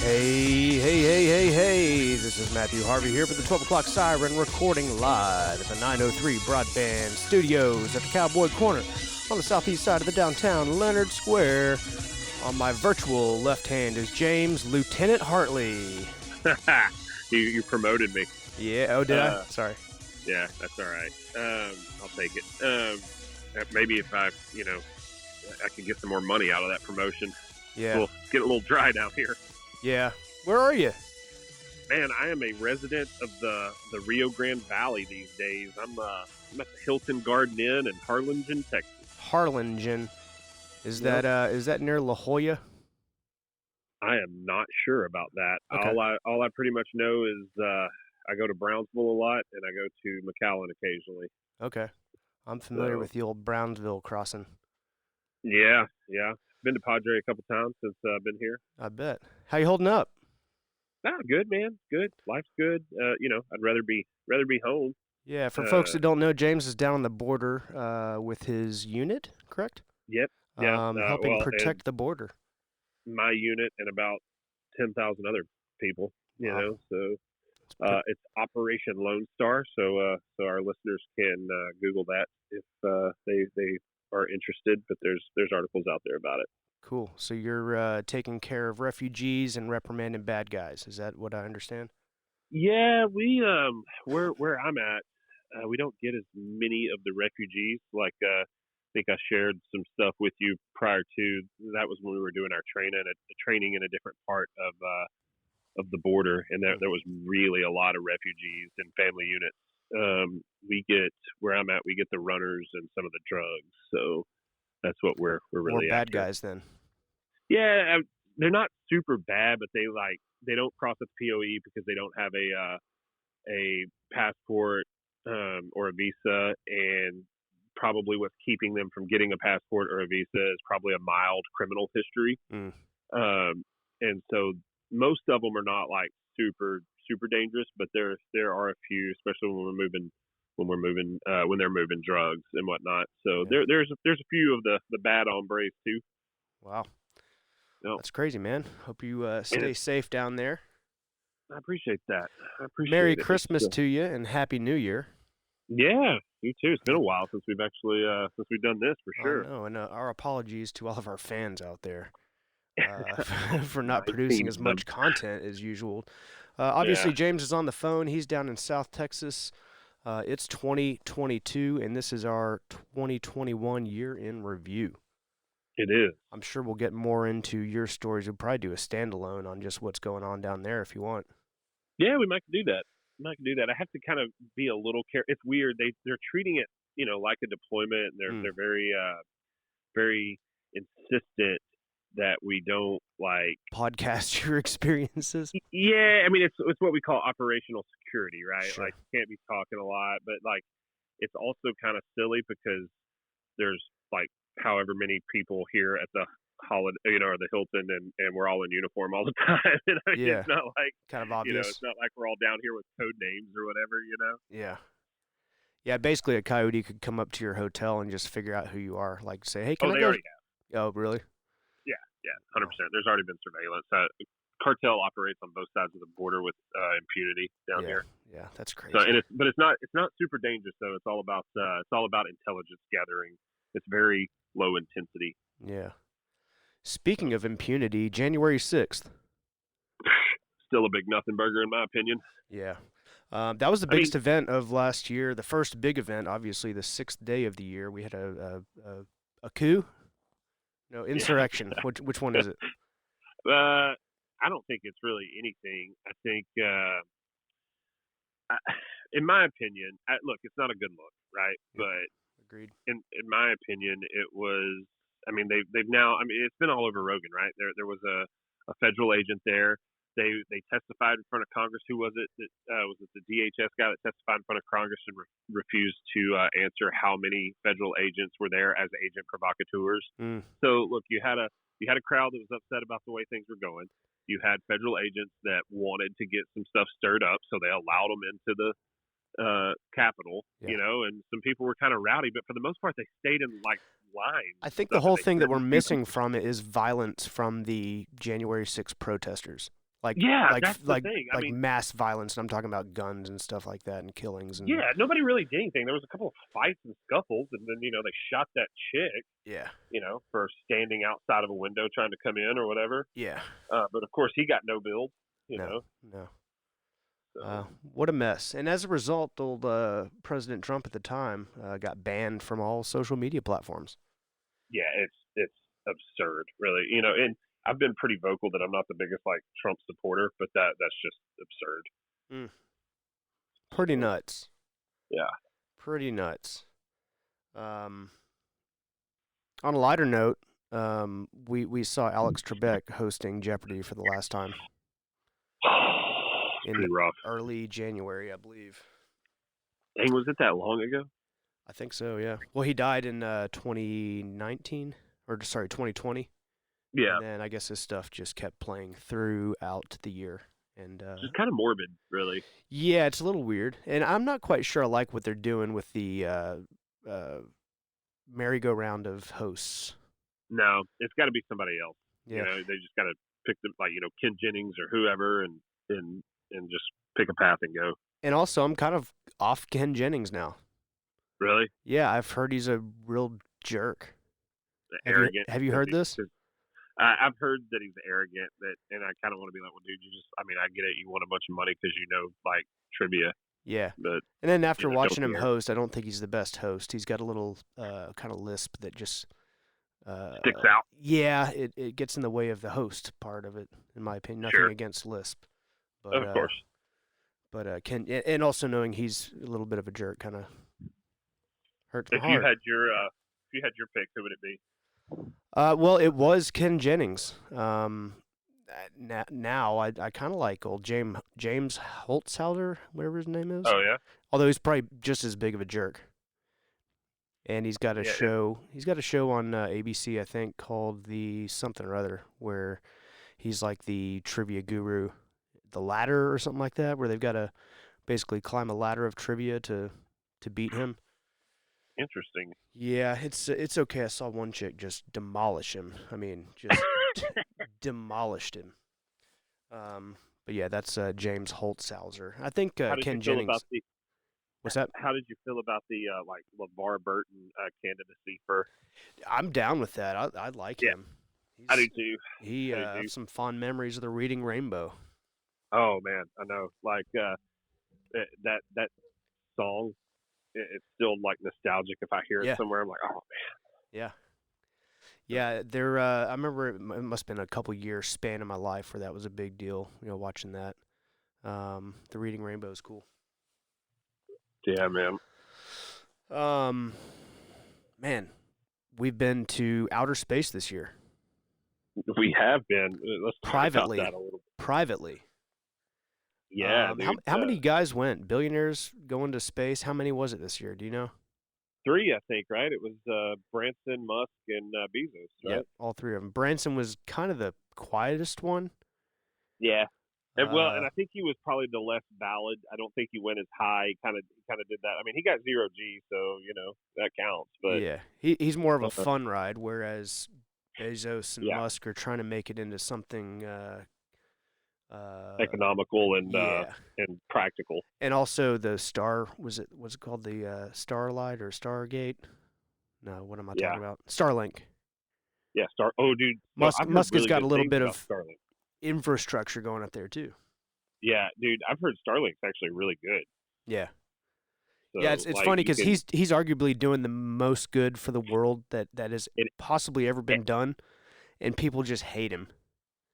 Hey, this is Matthew Harvey here for the 12 o'clock Siren, recording live at the 903 Broadband Studios at the Cowboy Corner on the southeast side of the downtown Leonard Square. On my virtual left hand is James Lieutenant Hartley. You promoted me. Yeah, oh, did I? Sorry. Yeah, that's all right. I'll take it. Maybe if I could get some more money out of that promotion. Yeah. We'll get a little dry down here. Yeah. Where are you? Man, I am a resident of the Rio Grande Valley these days. I'm at the Hilton Garden Inn in Harlingen, Texas. Harlingen. Is that near La Jolla? I am not sure about that. Okay. All I pretty much know is I go to Brownsville a lot and I go to McAllen occasionally. Okay. I'm familiar with the old Brownsville crossing. Yeah. Been to Padre a couple times since I've been here. I bet. How you holding up? Good, man. Good. Life's good. I'd rather be home. Yeah, for folks that don't know, James is down on the border with his unit, correct? Yep. Yeah. Helping protect the border. My unit and about 10,000 other people. Wow. So it's Operation Lone Star. So our listeners can Google that if they are interested. But there's articles out there about it. Cool. So you're taking care of refugees and reprimanding bad guys. Is that what I understand? Yeah, we where I'm at, we don't get as many of the refugees. Like I think I shared some stuff with you prior to that was when we were doing our training in a different part of the border, and there was really a lot of refugees and family units. We get where I'm at, we get the runners and some of the drugs. So that's what we're really more bad after. guys then. Yeah, they're not super bad, but they don't cross the POE because they don't have a passport or a visa, and probably what's keeping them from getting a passport or a visa is probably a mild criminal history. And so most of them are not like super dangerous, but there are a few, especially when they're moving drugs and whatnot. So yeah. there's a few of the bad hombres too. Wow. No. That's crazy, man. Hope you stay safe down there. I appreciate that. Merry Christmas to you and Happy New Year. Yeah, you too. It's been a while since we've actually done this for sure. Oh, and our apologies to all of our fans out there for not producing as much content as usual. Obviously, James is on the phone. He's down in South Texas. It's 2022, and this is our 2021 year in review. It is. I'm sure we'll get more into your stories. We'll probably do a standalone on just what's going on down there if you want. Yeah, we might do that. I have to kind of be a little careful. It's weird. They're treating it, like a deployment. And they're very, very insistent that we don't podcast your experiences. Yeah, I mean it's what we call operational security, right? Sure. Like you can't be talking a lot, but it's also kind of silly because there's however many people here at the holiday, or the Hilton, and we're all in uniform all the time. And I mean, it's not kind of obvious. It's not like we're all down here with code names or whatever, Yeah, basically a coyote could come up to your hotel and just figure out who you are. Like say, hey, can I go? Already have. Oh, really? Yeah, 100%. There's already been surveillance. Cartel operates on both sides of the border with impunity down here. Yeah, that's crazy. So, but it's not super dangerous though. It's all about intelligence gathering. It's very low intensity. Yeah. Speaking of impunity, January 6th. Still a big nothing burger in my opinion. Yeah. That was the biggest event of last year. The first big event, obviously, the 6th day of the year. We had a coup? No, insurrection. Yeah. Which one is it? I don't think it's really anything. I think, in my opinion, look, it's not a good look, right? Yeah. But agreed. In my opinion, it was. I mean, they've now. I mean, it's been all over Rogan, right? There was a federal agent there. They testified in front of Congress. Who was it? Was it the DHS guy that testified in front of Congress and refused to answer how many federal agents were there as agent provocateurs? So look, you had a crowd that was upset about the way things were going. You had federal agents that wanted to get some stuff stirred up, so they allowed them into the Capitol, and some people were kind of rowdy, but for the most part, they stayed in lines. I think the whole thing that we're missing from it is violence from the January 6th protesters. Like Yeah, like that's the like thing. I like mean, mass violence, and I'm talking about guns and stuff like that and killings and yeah, nobody really did anything. There was a couple of fights and scuffles, and then they shot that chick, yeah. for standing outside of a window trying to come in or whatever. Yeah. But of course, he got no bill. No. No. So, What a mess. And as a result, old President Trump at the time got banned from all social media platforms. yeah, it's absurd, really. And I've been pretty vocal that I'm not the biggest Trump supporter, but that's just absurd. Mm. Pretty nuts. Yeah. Pretty nuts. On a lighter note, we saw Alex Trebek hosting Jeopardy for the last time in Pretty rough. early January, I believe. Dang, was it that long ago? I think so, yeah. Well, he died in 2019, or sorry, 2020. Yeah. And then I guess his stuff just kept playing throughout the year. And just kind of morbid, really. yeah, it's a little weird. And I'm not quite sure I like what they're doing with the merry-go-round of hosts. No, it's got to be somebody else. Yeah. They just got to pick them, Ken Jennings or whoever, and just pick a path and go. And also, I'm kind of off Ken Jennings now. Really? Yeah, I've heard he's a real jerk. Arrogant. Have you heard this? I've heard that he's arrogant, and I kind of want to be like, well, dude, I get it. You want a bunch of money because trivia. Yeah. But, and then after watching him host, I don't think he's the best host. He's got a little kind of lisp that just sticks out. Yeah, it gets in the way of the host part of it, in my opinion. Nothing against lisp. But, of course. But Ken, and also knowing he's a little bit of a jerk kind of hurts my heart. If you had your pick, who would it be? Well, it was Ken Jennings. Now I kind of like old James Holtzhauer, whatever his name is. Oh yeah. Although he's probably just as big of a jerk. And he's got a show. He's got a show on ABC, I think, called the something or other, where he's like the trivia guru, the ladder or something like that, where they've got to basically climb a ladder of trivia to beat him. Interesting. Yeah, it's okay. I saw one chick just demolish him. I mean, just demolished him. But yeah, that's James Holtzhauer. I think Ken Jennings. What's that? How did you feel about the LeVar Burton candidacy for? I'm down with that. I like him. I do too. He has some fond memories of the Reading Rainbow. Oh man, I know. That song. It's still nostalgic. If I hear it somewhere, I'm like, oh man. Yeah. There. I remember it must have been a couple years span in my life where that was a big deal. Watching that. The Reading Rainbow is cool. Yeah, man. Man, we've been to outer space this year. We have been. Let's talk about that a little. Privately. Yeah. How many guys went? Billionaires going to space? How many was it this year? Do you know? 3, I think, right? It was Branson, Musk, and Bezos, right? Yeah, all 3 of them. Branson was kind of the quietest one. Yeah. And I think he was probably the less valid. I don't think he went as high. He kind of did that. I mean, he got 0 G, so that counts. But yeah, he's more of a fun ride, whereas Bezos and Musk are trying to make it into something economical and practical. And also the what's it called, the Starlight or Stargate? No, what am I talking about? Starlink. Yeah, Oh, dude, Musk has got a little bit of Starlink infrastructure going up there too. Yeah, dude, I've heard Starlink's actually really good. Yeah. So, yeah, it's funny because he's arguably doing the most good for the world that has possibly ever been done, and people just hate him.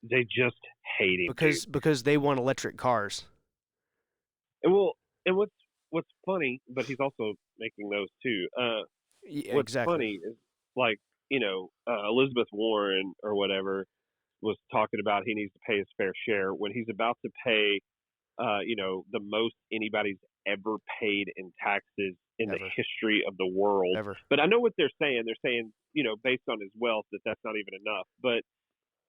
They just hate him because they want electric cars. And what's funny, but he's also making those too. What's funny is Elizabeth Warren or whatever was talking about he needs to pay his fair share when he's about to pay, the most anybody's ever paid in taxes in the history of the world. Ever. But I know what they're saying. They're saying, based on his wealth, that's not even enough. But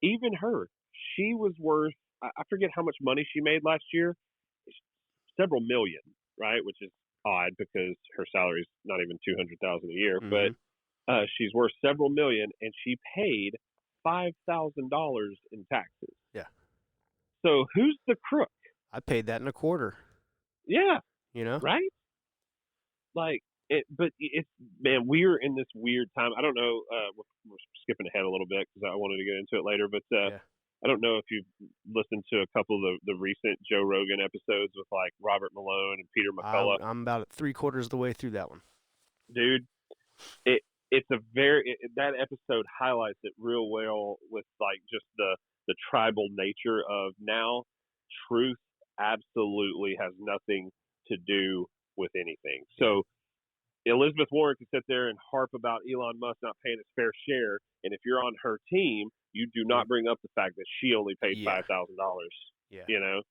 even her, she was worth, I forget how much money she made last year, several million, right? Which is odd because her salary's not even $200,000 a year. Mm-hmm. But she's worth several million, and she paid $5,000 in taxes. Yeah. So who's the crook? I paid that in a quarter. Yeah, You know? right? Like but it's man, we're in this weird time. I don't know. We're skipping ahead a little bit because I wanted to get into it later, but Yeah. I don't know if you've listened to a couple of the recent Joe Rogan episodes with like Robert Malone and Peter McCullough. I'm about 3/4 of the way through that one. Dude, it's a that episode highlights it real well with like just the tribal nature of now truth absolutely has nothing to do with anything. So Elizabeth Warren can sit there and harp about Elon Musk not paying his fair share, and if you're on her team, you do not bring up the fact that she only paid $5,000. Yeah. You know,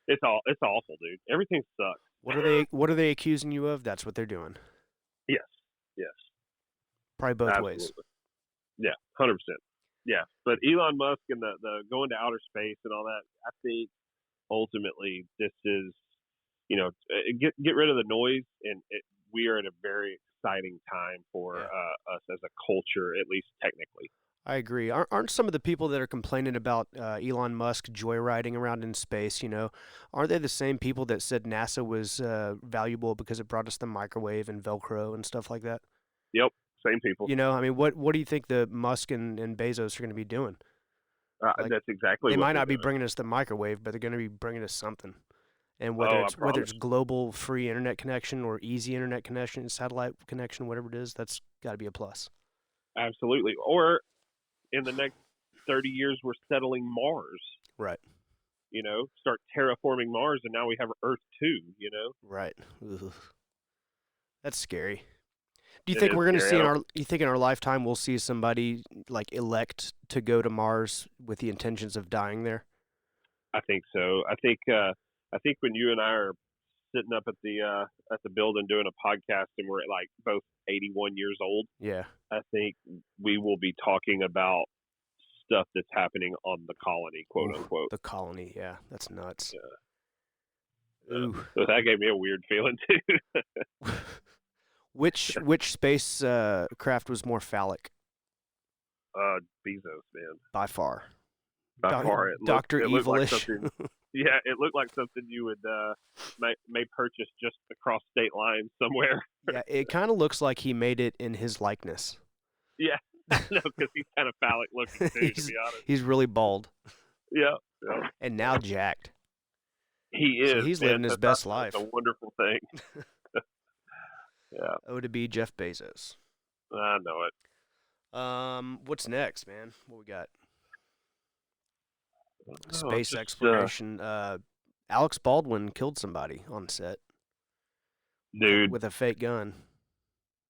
it's awful, dude. Everything sucks. What are they accusing you of? That's what they're doing. Yes. Probably both Absolutely. ways. Yeah, 100%. Yeah, but Elon Musk and the going to outer space and all that, I think ultimately this is, get rid of the noise, and we are at a very exciting time for us as a culture, at least technically. I agree. Aren't some of the people that are complaining about Elon Musk joyriding around in space, aren't they the same people that said NASA was valuable because it brought us the microwave and Velcro and stuff like that? Yep, same people. I mean, what do you think the Musk and Bezos are going to be doing? That's exactly they what might not be doing. bringing us the microwave, but they're going to be bringing us something. And whether it's global free internet connection or easy internet connection, satellite connection, whatever it is, that's got to be a plus. Absolutely. Or in the next 30 years, we're settling Mars. Right. Start terraforming Mars, and now we have Earth too. Right. Ugh. That's scary. Do you think we're going to see in our lifetime we'll see somebody like elect to go to Mars with the intentions of dying there? I think so. I think when you and I are sitting up at the building doing a podcast and we're at like both 81 years old, yeah, I think we will be talking about stuff that's happening on the colony, quote unquote. The colony, yeah, that's nuts. Yeah. Ooh. So that gave me a weird feeling too. Which space craft was more phallic? Bezos, man. By far. By far. Dr. Evilish. Yeah, it looked like something you would may purchase just across state lines somewhere. Yeah, it kind of looks like he made it in his likeness. Yeah, no, because he's kind of phallic looking too, to be honest. He's really bald. Yeah. And now jacked. He is. So he's living his best life. It's a wonderful thing. Yeah. Oh, to be Jeff Bezos. I know it. What's next, man? What we got? Space exploration. Alex Baldwin killed somebody on set. Dude. With a fake gun.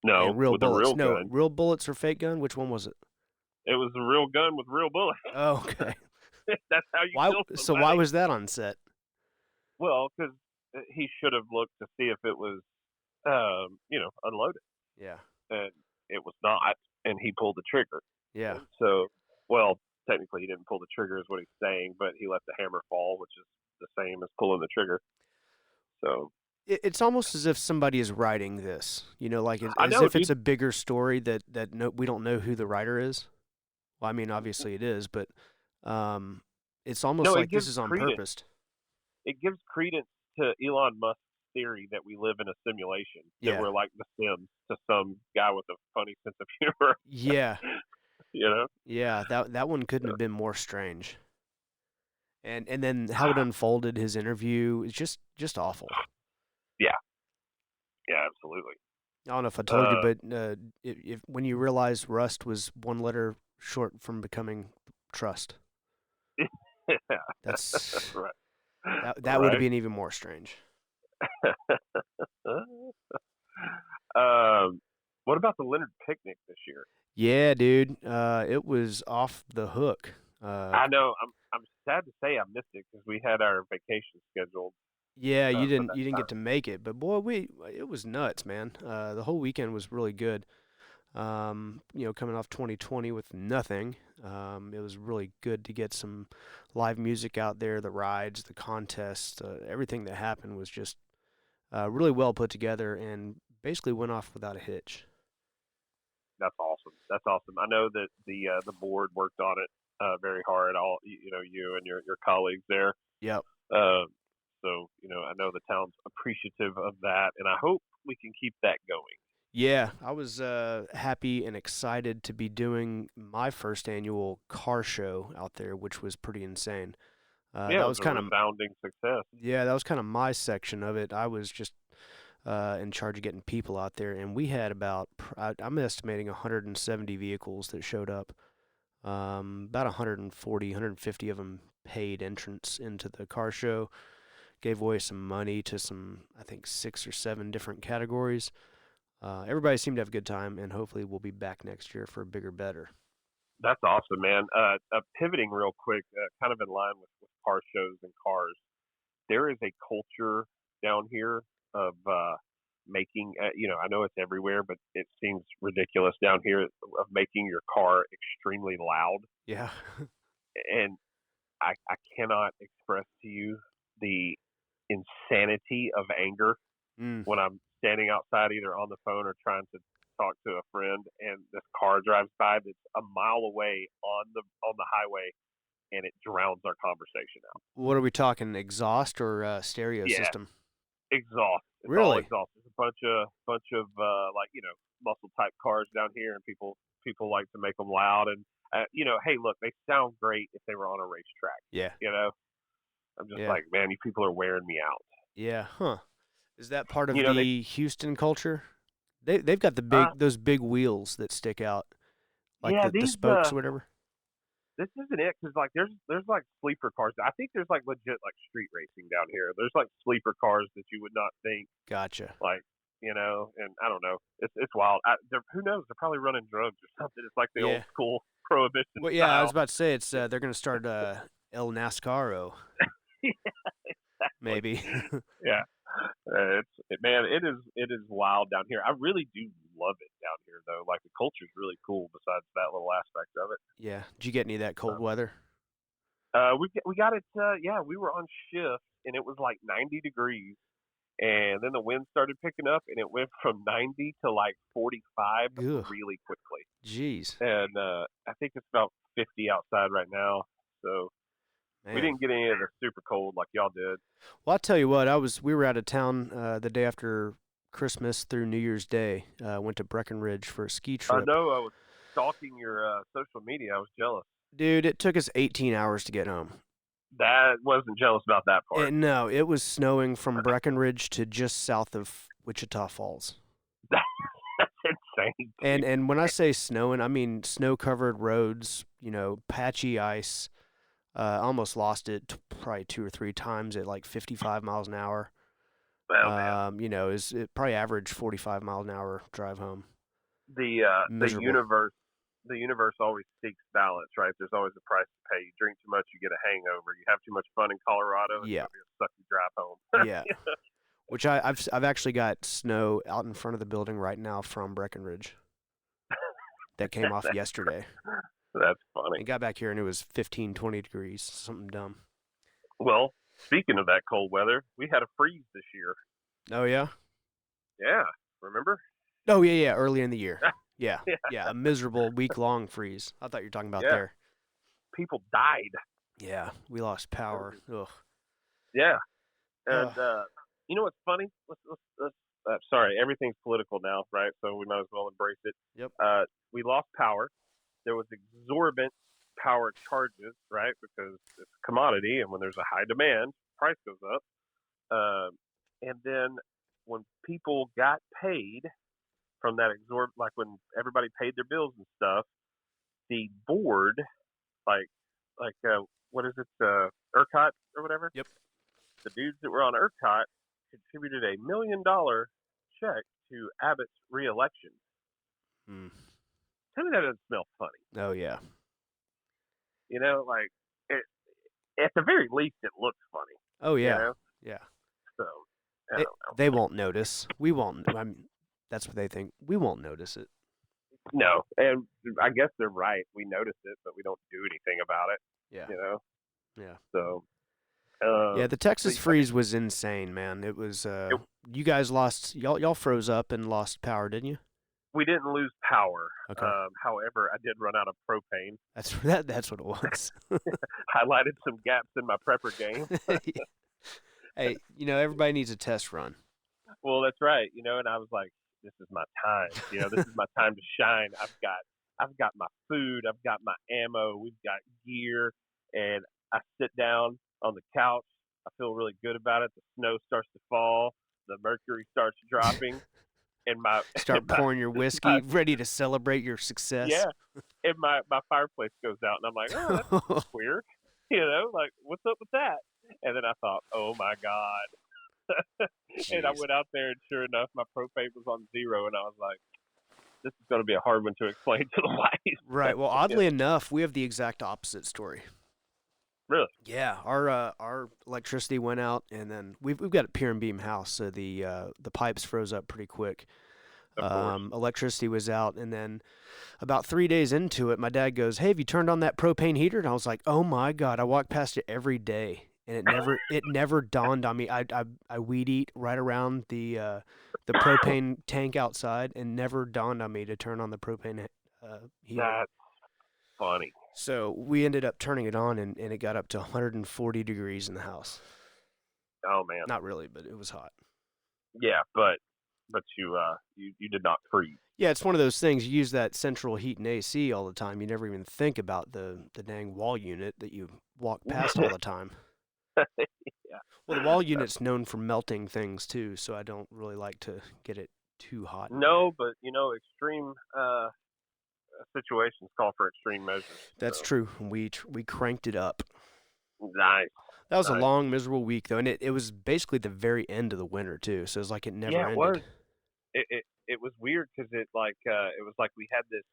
No, and real with bullets. A real gun. Real bullets or fake gun? Which one was it? It was a real gun with real bullets. Oh, okay. That's how you kill somebody. So why was that on set? Well, because he should have looked to see if it was, unloaded. Yeah. And it was not, and he pulled the trigger. Yeah. And so, well, technically he didn't pull the trigger is what he's saying, but he let the hammer fall, which is the same as pulling the trigger. So it's almost as if somebody is writing this, if it's a bigger story that we don't know who the writer is. Well, I mean, obviously it is, but it's almost like this is on purpose. It gives credence to Elon Musk's theory that we live in a simulation, that we're like The Sims to some guy with a funny sense of humor. Yeah. Yeah, that one couldn't have been more strange. And then how it unfolded, his interview, is just awful. Yeah, absolutely. I don't know if I told you, but if when you realize Rust was one letter short from becoming Trust, that's right. That would have been even more strange. What about the Leonard picnic this year? Yeah, dude, it was off the hook. I know. I'm sad to say I missed it because we had our vacation scheduled. Yeah, you didn't get to make it, but boy, it was nuts, man. The whole weekend was really good. Coming off 2020 with nothing, it was really good to get some live music out there. The rides, the contests, everything that happened was just really well put together and basically went off without a hitch. That's awesome. I know that the board worked on it very hard. All you and your colleagues there. Yep. So I know the town's appreciative of that, and I hope we can keep that going. Yeah, I was happy and excited to be doing my first annual car show out there, which was pretty insane. It was kind of resounding success. Yeah, that was kind of my section of it. I was just in charge of getting people out there, and we had I'm estimating 170 vehicles that showed up. About 140, 150 of them paid entrance into the car show. Gave away some money to I think 6 or 7 different categories. Everybody seemed to have a good time, and hopefully we'll be back next year for bigger, better. That's awesome, man. Pivoting real quick, kind of in line with car shows and cars, there is a culture down here of making, I know it's everywhere, but it seems ridiculous down here, of making your car extremely loud. Yeah. And I cannot express to you the insanity of anger when I'm standing outside either on the phone or trying to talk to a friend, and this car drives by that's a mile away on the highway, and it drowns our conversation out. What are we talking? Exhaust or stereo system? Exhaust. It's really? All exhaust. There's a bunch of muscle type cars down here, and people like to make them loud. And hey, look, they sound great if they were on a racetrack. Yeah. I'm just like, man, you people are wearing me out. Yeah. Huh. Is that part of the Houston culture? They've got those big wheels that stick out, like the spokes or whatever. This isn't it, because like there's like sleeper cars. I think there's like legit like street racing down here. There's like sleeper cars that you would not think. Gotcha. Like and I don't know. It's wild. Who knows? They're probably running drugs or something. It's like the old school prohibition. Well, yeah, style. I was about to say they're going to start El Nascaro. Yeah, exactly. Maybe. Yeah. It is wild down here. I really do love it down here, though. Like, the culture's really cool besides that little aspect of it. Yeah. Did you get any of that cold weather? We got it. We were on shift, and it was like 90 degrees, and then the wind started picking up, and it went from 90 to like 45 really quickly. Jeez. And I think it's about 50 outside right now, so. Man. We didn't get any of the super cold like y'all did. Well, I'll tell you what, we were out of town the day after Christmas through New Year's Day. Went to Breckenridge for a ski trip. I know. I was stalking your social media. I was jealous. Dude, it took us 18 hours to get home. That wasn't jealous about that part. No, it was snowing from Breckenridge to just south of Wichita Falls. That's insane. Dude. And when I say snowing, I mean snow-covered roads, patchy ice. Almost lost it probably 2 or 3 times at like 55 miles an hour. Well, it probably averaged 45 miles an hour drive home. The universe always seeks balance, right? There's always a price to pay. You drink too much, you get a hangover. You have too much fun in Colorado, it's gonna be a sucky drive home. Yeah. Which I've actually got snow out in front of the building right now from Breckenridge. That came off yesterday. That's funny. I got back here and it was 15, 20 degrees, something dumb. Well, speaking of that cold weather, we had a freeze this year. Oh, yeah? Yeah, remember? Oh, yeah, early in the year. Yeah, a miserable week-long freeze. I thought you were talking about there. People died. Yeah, we lost power. Ugh. Yeah, and you know what's funny? Let's sorry, everything's political now, right? So we might as well embrace it. Yep. We lost power. There was exorbitant power charges, right? Because it's a commodity, and when there's a high demand, price goes up. And then when people got paid from that like when everybody paid their bills and stuff, the board, what is it, ERCOT or whatever? Yep. The dudes that were on ERCOT contributed $1 million check to Abbott's reelection. Tell me that doesn't smell funny. Oh, yeah. At the very least, it looks funny. Oh, yeah. Yeah. So, I don't know. They won't notice. We won't. That's what they think. We won't notice it. No, and I guess they're right. We notice it, but we don't do anything about it. Yeah. Yeah. So. The Texas freeze was insane, man. It was. You guys lost. Y'all froze up and lost power, didn't you? We didn't lose power. Okay. However, I did run out of propane. That's what it was. Highlighted some gaps in my prepper game. Hey, everybody needs a test run. Well, that's right. And I was like, this is my time. This is my time to shine. I've got my food. I've got my ammo. We've got gear. And I sit down on the couch. I feel really good about it. The snow starts to fall. The mercury starts dropping. And Start pouring your whiskey, ready to celebrate your success. Yeah. And my fireplace goes out. And I'm like, oh, that's weird. Like, what's up with that? And then I thought, oh, my God. And I went out there, and sure enough, my propane was on 0. And I was like, this is going to be a hard one to explain to the wife. Right. Well, oddly enough, we have the exact opposite story. Really? Yeah. Our electricity went out, and then we've got a pier and beam house, so the pipes froze up pretty quick. Electricity was out, and then about 3 days into it, my dad goes, "Hey, have you turned on that propane heater?" And I was like, "Oh my God!" I walk past it every day, and it never dawned on me. I weed eat right around the propane tank outside, and never dawned on me to turn on the propane heater. That's funny. So we ended up turning it on, and it got up to 140 degrees in the house. Oh man! Not really, but it was hot. Yeah, but you did not freeze. Yeah, it's one of those things. You use that central heat and AC all the time. You never even think about the dang wall unit that you walk past all the time. Yeah. Well, the wall unit's known for melting things too, so I don't really like to get it too hot. No, but extreme situations call for extreme measures. That's true. We cranked it up. Nice. That was a long, miserable week though, and it was basically the very end of the winter too. So it was like it never ended. Was. It was weird because it was like we had this,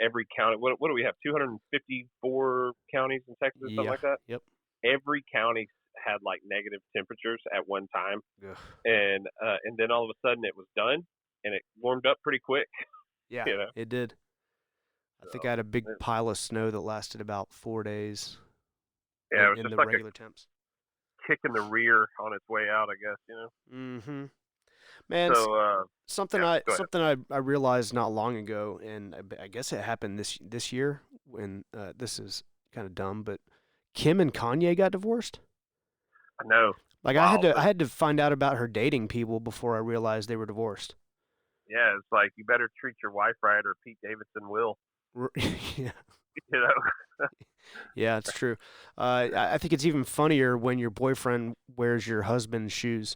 every county. What do we have? 254 counties in Texas, something like that. Yep. Every county had like negative temperatures at one time, Ugh. and then all of a sudden it was done, and it warmed up pretty quick. Yeah, it did. I think I had a big pile of snow that lasted about 4 days. Yeah, it was in just the like regular temps. Kick in the rear on its way out, I guess. Mm-hmm. Man, so something I realized not long ago, and I guess it happened this year. When this is kind of dumb, but Kim and Kanye got divorced. I know. Like wow, I had to find out about her dating people before I realized they were divorced. Yeah, it's like you better treat your wife right, or Pete Davidson will. Yeah. Yeah, it's true. I think it's even funnier when your boyfriend wears your husband's shoes.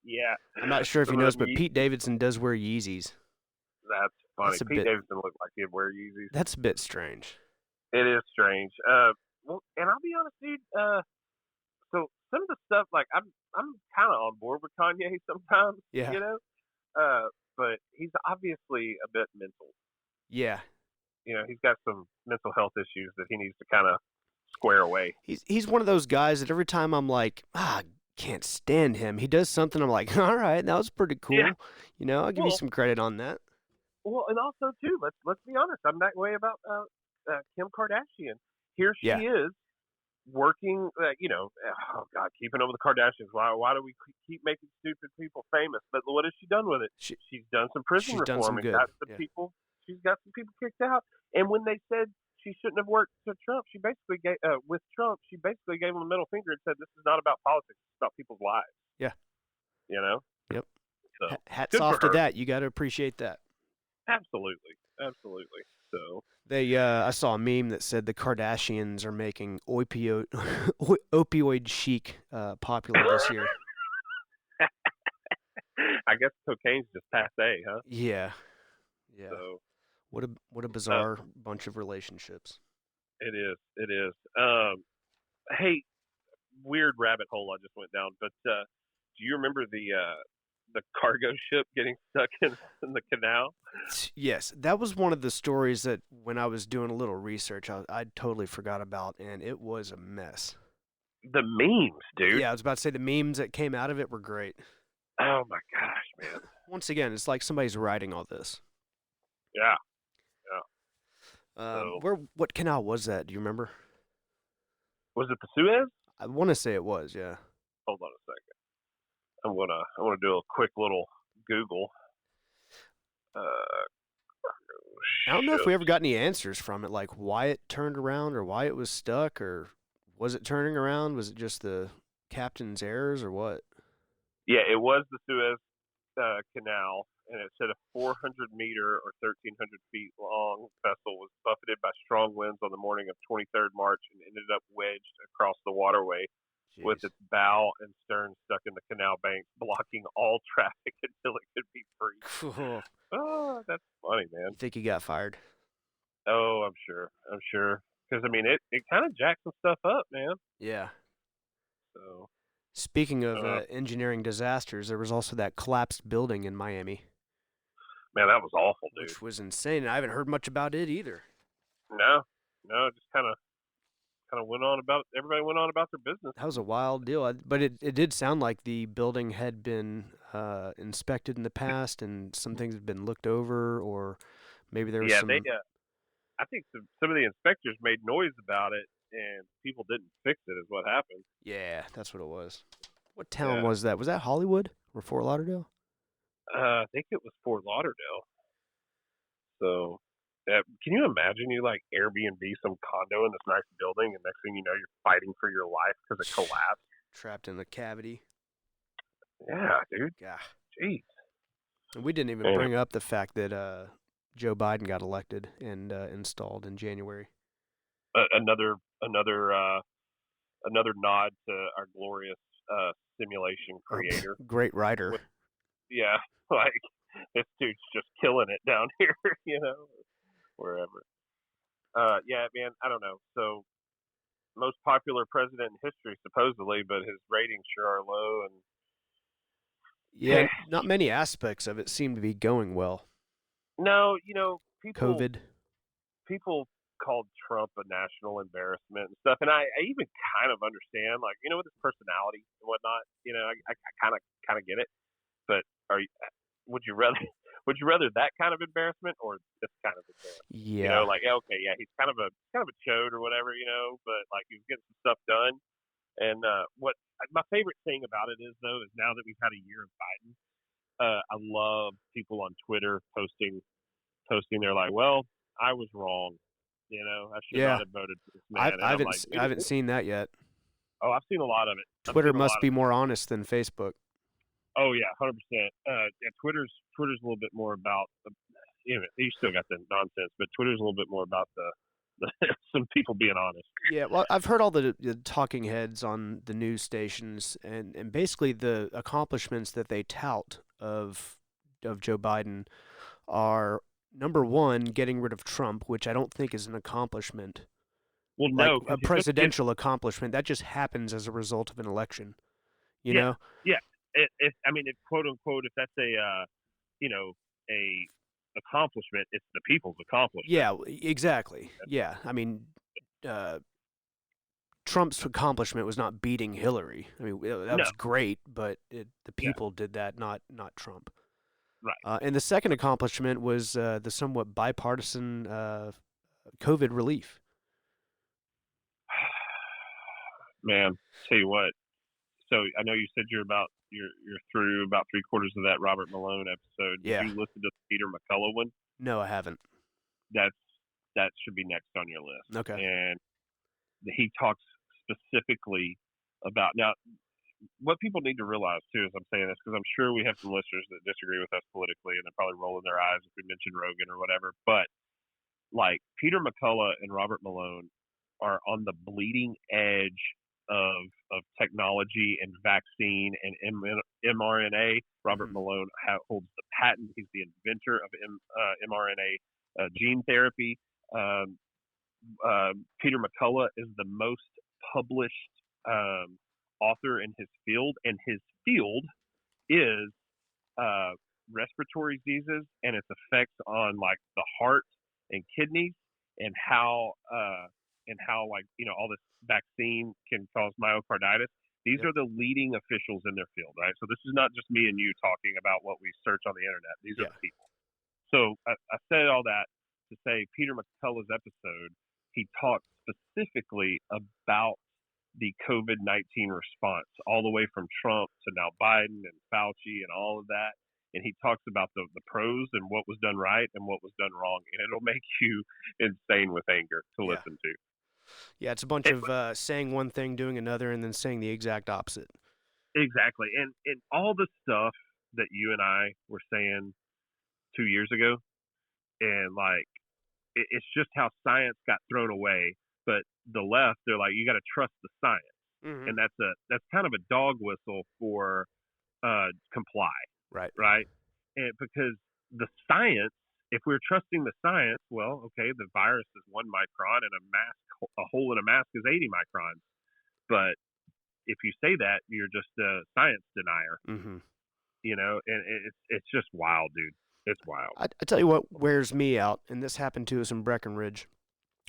Yeah. I'm not sure if you noticed, but Pete Davidson does wear Yeezys. That's funny. Pete Davidson looked like he'd wear Yeezys. That's a bit strange. It is strange. Well, and I'll be honest, dude. So some of the stuff, like I'm kind of on board with Kanye sometimes. Yeah. But he's obviously a bit mental. Yeah. He's got some mental health issues that he needs to kind of square away. He's one of those guys that every time I'm like, can't stand him. He does something, I'm like, all right, that was pretty cool. Yeah. I'll give you some credit on that. Well, and also too, let's be honest. I'm that way about Kim Kardashian. Here she is working. Oh God, keeping up with the Kardashians. Why do we keep making stupid people famous? But what has she done with it? She's done some prison reform and got some people. She's got some people kicked out. And when they said she shouldn't have worked to Trump, she basically gave him a middle finger and said, "This is not about politics; it's about people's lives." Yeah. Yep. So hats off to that. You got to appreciate that. Absolutely. So I saw a meme that said the Kardashians are making opioid chic popular this year. I guess cocaine's just passe, huh? Yeah. So what a bizarre bunch of relationships. It is. Hey, weird rabbit hole I just went down, but do you remember the cargo ship getting stuck in the canal? Yes, that was one of the stories that when I was doing a little research, I totally forgot about, and it was a mess. The memes, dude. Yeah, I was about to say the memes that came out of it were great. Oh my gosh, man. Once again, it's like somebody's writing all this. Yeah. What canal was that? Do you remember? Was it the Suez? I want to say it was, yeah. Hold on a second. I'm gonna do a quick little Google. I don't know if we ever got any answers from it, like why it turned around or why it was stuck, or was it turning around? Was it just the captain's errors or what? Yeah, it was the Suez Canal, and it said a 400-meter or 1,300 feet long vessel was buffeted by strong winds on the morning of 23rd March and ended up wedged across the waterway. Jeez. With its bow and stern stuck in the canal banks, blocking all traffic until it could be freed. Cool. Oh, that's funny, man. You think he got fired? Oh, I'm sure. Because, I mean, it kind of jacked some stuff up, man. Yeah. So. Speaking of engineering disasters, there was also that collapsed building in Miami. Man, that was awful, dude. Which was insane. I haven't heard much about it either. No, just kind of went on about, everybody went on about their business. That was a wild deal, but it did sound like the building had been inspected in the past and some things had been looked over, or maybe there was some... I think some of the inspectors made noise about it and people didn't fix it is what happened. Yeah, that's what it was. What town was that? Was that Hollywood or Fort Lauderdale? I think it was Fort Lauderdale. So... can you imagine you like Airbnb some condo in this nice building, and next thing you know, you're fighting for your life because it collapsed? Trapped in the cavity. Yeah, dude. Yeah. Jeez. And we didn't even bring up the fact that Joe Biden got elected and installed in January. Another nod to our glorious simulation creator. Great writer. Yeah, like this dude's just killing it down here, wherever. Yeah, man, I don't know. So, most popular president in history, supposedly, but his ratings sure are low. And yeah, not many aspects of it seem to be going well. No, people called Trump a national embarrassment and stuff, and I even kind of understand, like, with his personality and whatnot. I kind of get it. But would you rather that kind of embarrassment or this kind of embarrassment? Yeah. Okay, yeah, he's kind of a chode or whatever, but like he was getting some stuff done. And what my favorite thing about it is now that we've had a year of Biden, I love people on Twitter posting. They're like, well, I was wrong. I should not have voted for this man. I haven't seen that yet. Oh, I've seen a lot of it. Twitter must be more honest than Facebook. Oh yeah, 100%. Twitter's a little bit more about you still got the nonsense, but Twitter's a little bit more about the some people being honest. Yeah, well, I've heard all the talking heads on the news stations, and basically the accomplishments that they tout of Joe Biden are, number one, getting rid of Trump, which I don't think is an accomplishment. Well, no, a presidential accomplishment that just happens as a result of an election. You know? Yeah. If quote unquote, if that's a accomplishment, it's the people's accomplishment. Yeah, exactly. Yeah, Trump's accomplishment was not beating Hillary. That was great, but the people did that, not Trump. Right. And the second accomplishment was the somewhat bipartisan COVID relief. Man, tell you what. So I know you said you're through about 3/4 of that Robert Malone episode. Did you listen to the Peter McCullough one? No, I haven't. That should be next on your list. Okay. And he talks specifically about, now what people need to realize too, as I'm saying this, because I'm sure we have some listeners that disagree with us politically, and they're probably rolling their eyes if we mention Rogan or whatever. But like Peter McCullough and Robert Malone are on the bleeding edge of technology and vaccine and mRNA. Robert Malone holds the patent. He's the inventor of mRNA gene therapy. Peter McCullough is the most published author in his field, and his field is respiratory diseases and its effects on like the heart and kidneys, and how all this vaccine can cause myocarditis. These are the leading officials in their field, right? So this is not just me and you talking about what we search on the internet. These are the people. So I said all that to say Peter McCullough's episode, he talked specifically about the COVID-19 response, all the way from Trump to now Biden and Fauci and all of that. And he talks about the pros and what was done right and what was done wrong. And it'll make you insane with anger to listen to. Yeah, it's a bunch of saying one thing, doing another, and then saying the exact opposite. Exactly. And all the stuff that you and I were saying 2 years ago, and like, it's just how science got thrown away. But the left, they're like, you got to trust the science. Mm-hmm. And that's kind of a dog whistle for comply. Right. And because the science, if we're trusting the science, well, okay, the virus is 1 micron and a hole in a mask is 80 microns. But if you say that, you're just a science denier. Mm-hmm. You know, and it's just wild, dude. It's wild. I tell you what wears me out, and this happened to us in Breckenridge,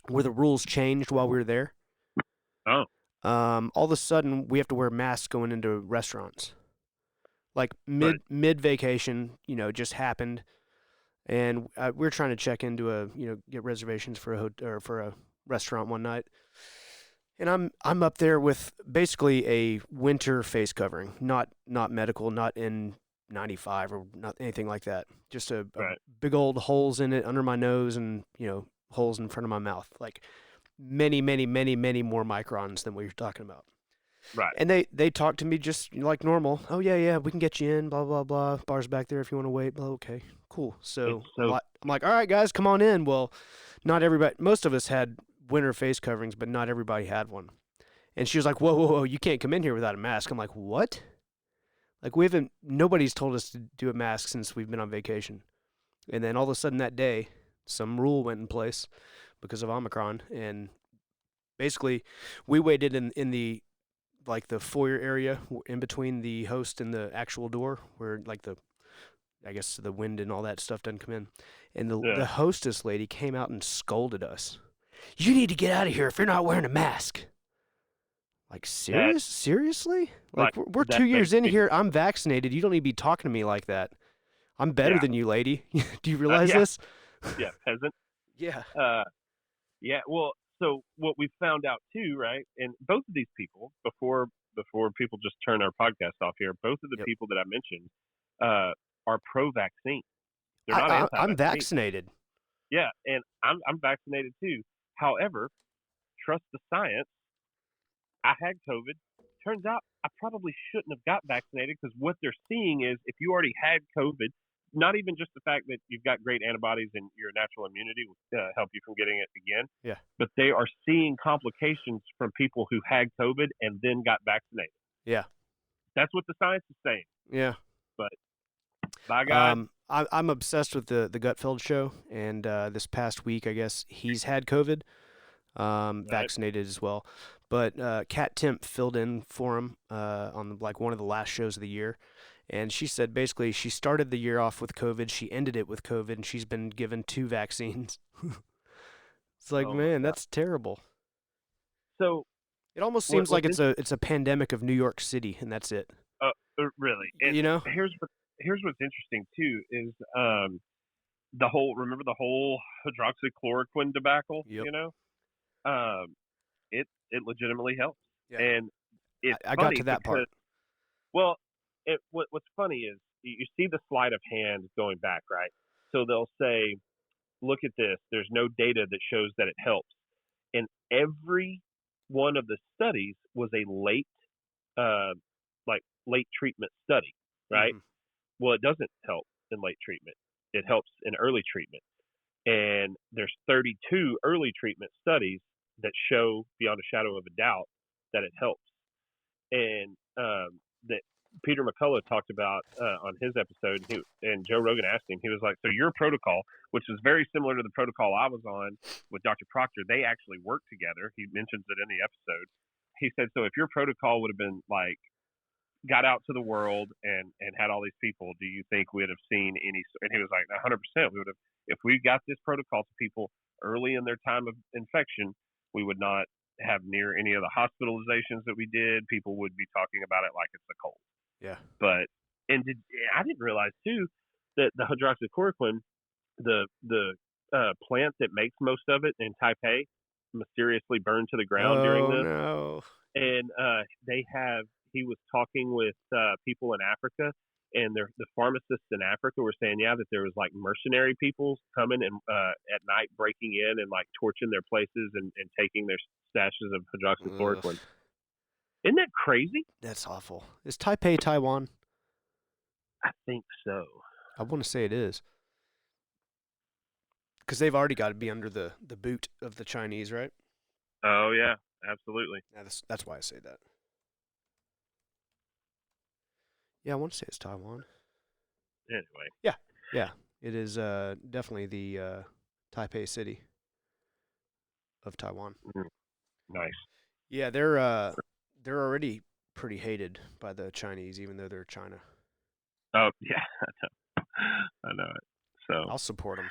where the rules changed while we were there. Oh. All of a sudden, we have to wear masks going into restaurants. Like mid vacation, you know, just happened, and we're trying to check into get reservations for a restaurant one night, and I'm up there with basically a winter face covering, not medical, not N95 or not anything like that, just a big old holes in it under my nose and holes in front of my mouth, like many more microns than what you're talking about. Right. And they talk to me just like normal. Oh, yeah, we can get you in, blah, blah, blah. Bar's back there if you want to wait. Blah, okay, cool. So I'm like, all right, guys, come on in. Well, not everybody, most of us had winter face coverings, but not everybody had one. And she was like, whoa, you can't come in here without a mask. I'm like, what? Like, nobody's told us to do a mask since we've been on vacation. And then all of a sudden that day, some rule went in place because of Omicron. And basically, we waited in the foyer area in between the host and the actual door where I guess the wind and all that stuff doesn't come in. And the hostess lady came out and scolded us. You need to get out of here if you're not wearing a mask. Like, seriously? Like, we're 2 years in here. I'm vaccinated. You don't need to be talking to me like that. I'm better than you, lady. Do you realize this? Yeah, peasant. Yeah. Yeah, well, so what we found out too, right? And both of these people, before people just turn our podcast off here, both of the people that I mentioned are pro-vaccine. They're not anti-vaccine. I'm vaccinated. Yeah, and I'm vaccinated too. However, trust the science. I had COVID. Turns out I probably shouldn't have got vaccinated because what they're seeing is if you already had COVID, not even just the fact that you've got great antibodies and your natural immunity will help you from getting it again. Yeah. But they are seeing complications from people who had COVID and then got vaccinated. Yeah. That's what the science is saying. Yeah. But by God. I'm obsessed with the Gutfeld show, and this past week, I guess, he's had COVID, vaccinated as well. But Kat Temp filled in for him on one of the last shows of the year. And she said basically she started the year off with COVID, she ended it with COVID, and she's been given 2 vaccines. It's like, man, that's terrible. So it almost seems like it's a pandemic of New York City, and that's it. Really? And here's what's interesting too is remember the whole hydroxychloroquine debacle. Yep. It legitimately helps. Yeah. And I got to that part. Well. What's funny is you see the sleight of hand going back, right? So they'll say, look at this. There's no data that shows that it helps. And every one of the studies was a late treatment study, right? Mm-hmm. Well, it doesn't help in late treatment. It helps in early treatment. And there's 32 early treatment studies that show beyond a shadow of a doubt that it helps. And that Peter McCullough talked about on his episode, and Joe Rogan asked him, he was like, so your protocol, which is very similar to the protocol I was on with Dr. Proctor, they actually worked together. He mentions it in the episode. He said, so if your protocol would have been got out to the world and had all these people, do you think we would have seen any? And he was like, 100%. We would have, if we got this protocol to people early in their time of infection, we would not have near any of the hospitalizations that we did. People would be talking about it like it's a cold. Yeah. But I didn't realize too that the hydroxychloroquine, the plant that makes most of it in Taipei, mysteriously burned to the ground during this. No. and he was talking with people in Africa, and the pharmacists in Africa were saying, yeah, that there was like mercenary people coming and at night breaking in and like torching their places and taking their stashes of hydroxychloroquine. Isn't that crazy? That's awful. Is Taipei Taiwan? I think so. I want to say it is. Because they've already got to be under the boot of the Chinese, right? Oh, yeah, absolutely. Yeah, that's why I say that. Yeah, I want to say it's Taiwan. Anyway. Yeah. It is definitely the Taipei city of Taiwan. Nice. Yeah, they're already pretty hated by the Chinese, even though they're China. Oh, yeah, I know it. So I'll support them.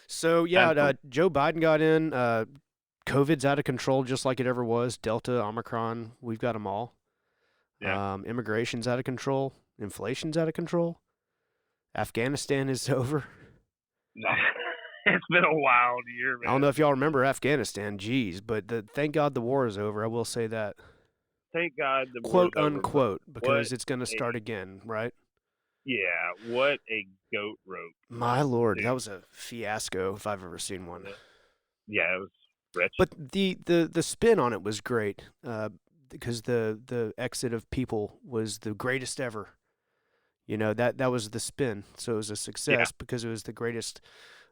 So, yeah, Joe Biden got in. COVID's out of control just like it ever was. Delta, Omicron, we've got them all. Yeah. Immigration's out of control. Inflation's out of control. Afghanistan is over. It's been a wild year, man. I don't know if y'all remember Afghanistan, geez, but thank God the war is over. I will say that. Thank God the war is over. Quote, unquote, because it's going to start again, right? Yeah, what a goat rope. My Lord, dude. That was a fiasco if I've ever seen one. Yeah, it was wretched. But the spin on it was great because the exit of people was the greatest ever. You know, that was the spin. So it was a success because it was the greatest,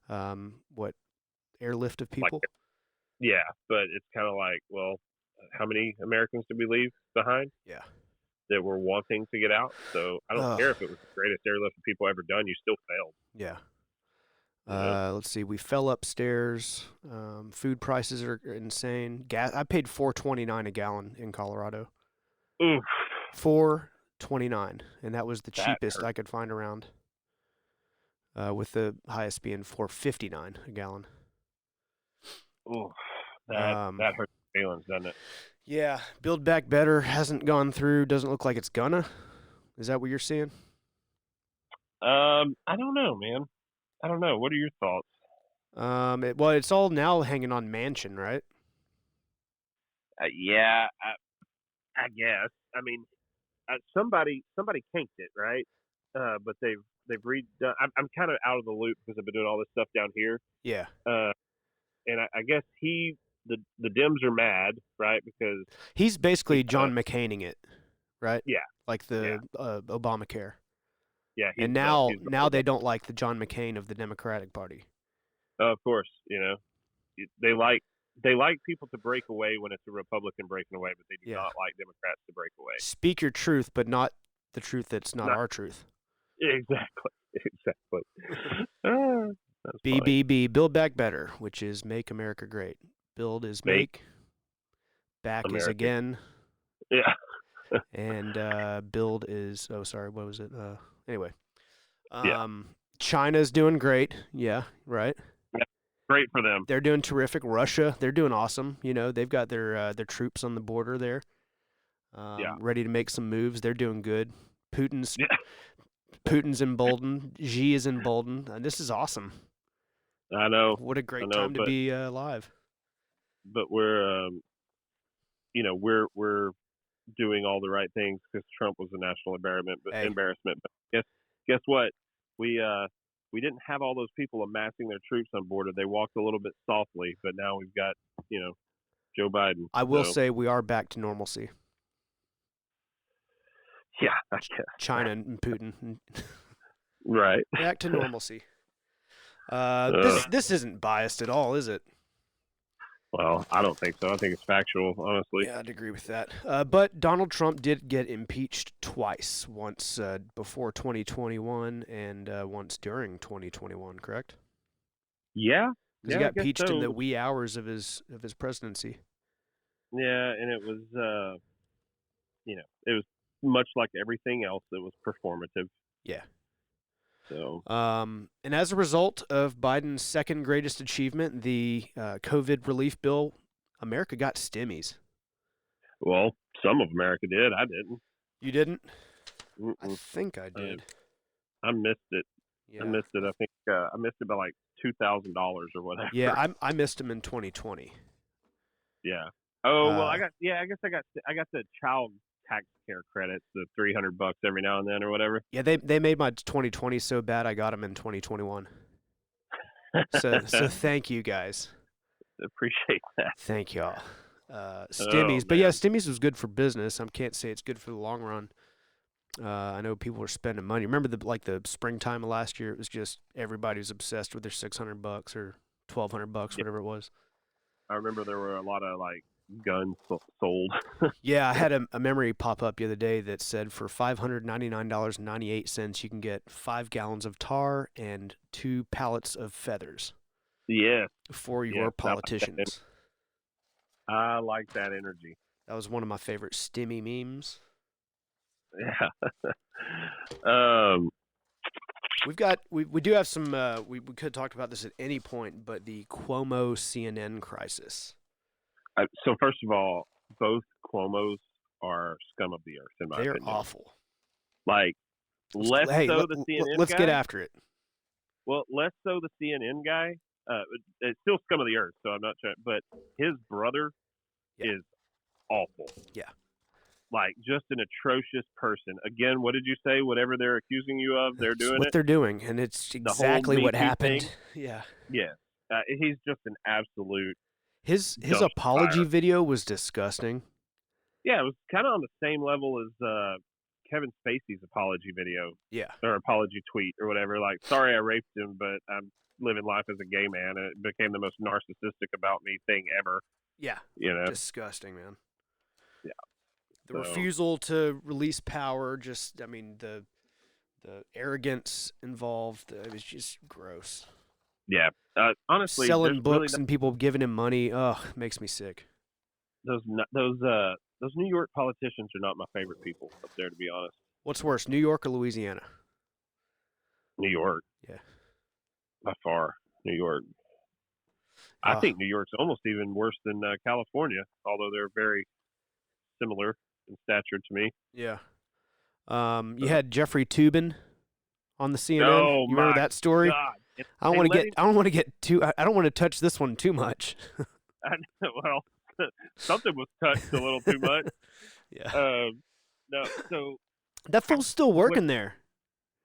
airlift of people? Yeah, but it's kind of like, well, how many Americans did we leave behind? Yeah. That were wanting to get out. So I don't care if it was the greatest airlift of people ever done. You still failed. Yeah. Let's see. We fell upstairs. Food prices are insane. Gas. I paid $4.29 a gallon in Colorado. Oof. $4.29, and that was the cheapest I could find around. With the highest being $4.59 a gallon. Oof. That hurts feelings, doesn't it? Yeah, Build Back Better hasn't gone through. Doesn't look like it's gonna. Is that what you're seeing? I don't know, man. I don't know. What are your thoughts? It's all now hanging on Manchin, right? Yeah, I guess. I mean, somebody kinked it, right? But they've redone. I'm kind of out of the loop because I've been doing all this stuff down here. Yeah. And I guess the Dems are mad, right? Because he's basically John McCaining it, right? Yeah. Like the Obamacare. Yeah. And now they don't like the John McCain of the Democratic Party. Of course, they like people to break away when it's a Republican breaking away, but they do not like Democrats to break away. Speak your truth, but not the truth that's not our truth. Exactly. BBB, Build Back Better, which is Make America Great. Build is make. Back America. Is again. Yeah. And build is, what was it? Anyway. China's doing great. Yeah, right. Yeah, great for them. They're doing terrific. Russia, they're doing awesome. You know, they've got their troops on the border there. Ready to make some moves. They're doing good. Putin's emboldened. Xi is emboldened. And this is awesome. I know. What a great time to be alive. But we're doing all the right things because Trump was a national embarrassment. But guess what? We didn't have all those people amassing their troops on border. They walked a little bit softly, but now we've got Joe Biden. I will say we are back to normalcy. Yeah, I guess. China and Putin. Right. Back to normalcy. This isn't biased at all, is it? Well, I don't think so. I think it's factual, honestly. Yeah, I'd agree with that. But Donald Trump did get impeached twice, once before 2021 and once during 2021, correct? Yeah. Because he got impeached in the wee hours of his presidency. Yeah, and it was, it was much like everything else. It was performative. Yeah. So. And as a result of Biden's second greatest achievement, the COVID relief bill, America got stimmies. Well, some of America did. I didn't. You didn't? Mm-mm. I think I did. I missed it. Yeah. I missed it. I think I missed it by like $2,000 or whatever. Yeah, I missed them in 2020. Yeah. Oh well, Uh, I guess I got the child tax care credits, the $300 every now and then or whatever. yeah, they made my 2020 so bad I got them in 2021. So thank you guys. Appreciate that. Thank y'all. Oh Stimmies, but yeah, man. Stimmies was good for business. I can't say it's good for the long run. I know people were spending money. Remember the springtime of last year? It was just everybody was obsessed with their $600 or $1,200, Yeah, whatever it was. I remember there were a lot of like guns sold. Yeah, I had a memory pop up the other day that said for $599.98 you can get 5 gallons of tar and 2 pallets of feathers Yes, for your yes, politicians. I like that energy. That was one of my favorite Stimmy memes. Yeah. um, We do have some we could have talked about this at any point, but the Cuomo CNN crisis. so first of all, both Cuomos are scum of the earth in my They're opinion. awful. Like less so the CNN let's guy. get after it. Well, less so the CNN guy. It's still scum of the earth, so I'm not trying. But his brother is awful. Yeah. Like just an atrocious person. Again, what did you say? Whatever they're accusing you of, they're doing what it. They're doing, and it's exactly what happened. Thing. Yeah. Yeah. He's just an absolute. His apology fire. video was disgusting. Yeah, it was kind of on the same level as Kevin Spacey's apology video. Yeah. Or apology tweet or whatever. Like, sorry I raped him, but I'm living life as a gay man, and it became the most narcissistic about me thing ever. Yeah. You know. Disgusting, man. Yeah. The refusal to release power, the arrogance involved, it was just gross. Yeah. Honestly, selling books and people giving him money, makes me sick. Those New York politicians are not my favorite people up there, to be honest. What's worse, New York or Louisiana? New York. Yeah. By far, New York. I think New York's almost even worse than California, although they're very similar in stature to me. Yeah. You had Jeffrey Toobin on the CNN. Oh, you remember that story? God. I don't want to touch this one too much. Well, something was touched a little too much. Yeah. No, so that fool's still working there.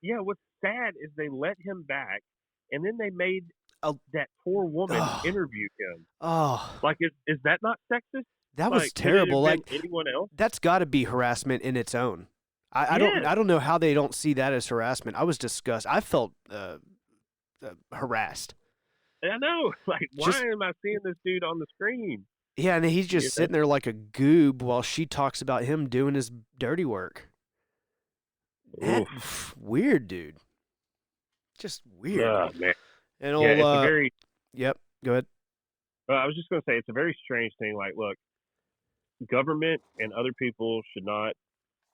Yeah, what's sad is they let him back, and then they made that poor woman interview him. Oh, like is that not sexist? That was terrible. Like anyone else? That's got to be harassment in its own. I don't know how they don't see that as harassment. I was disgusted. I felt harassed. I know. Like, why am I seeing this dude on the screen? Yeah, and he's just sitting there like a goob while she talks about him doing his dirty work. Weird, dude. Just weird. Oh, man. And it's a very. Yep. Go ahead. I was just going to say it's a very strange thing. Like, look, government and other people should not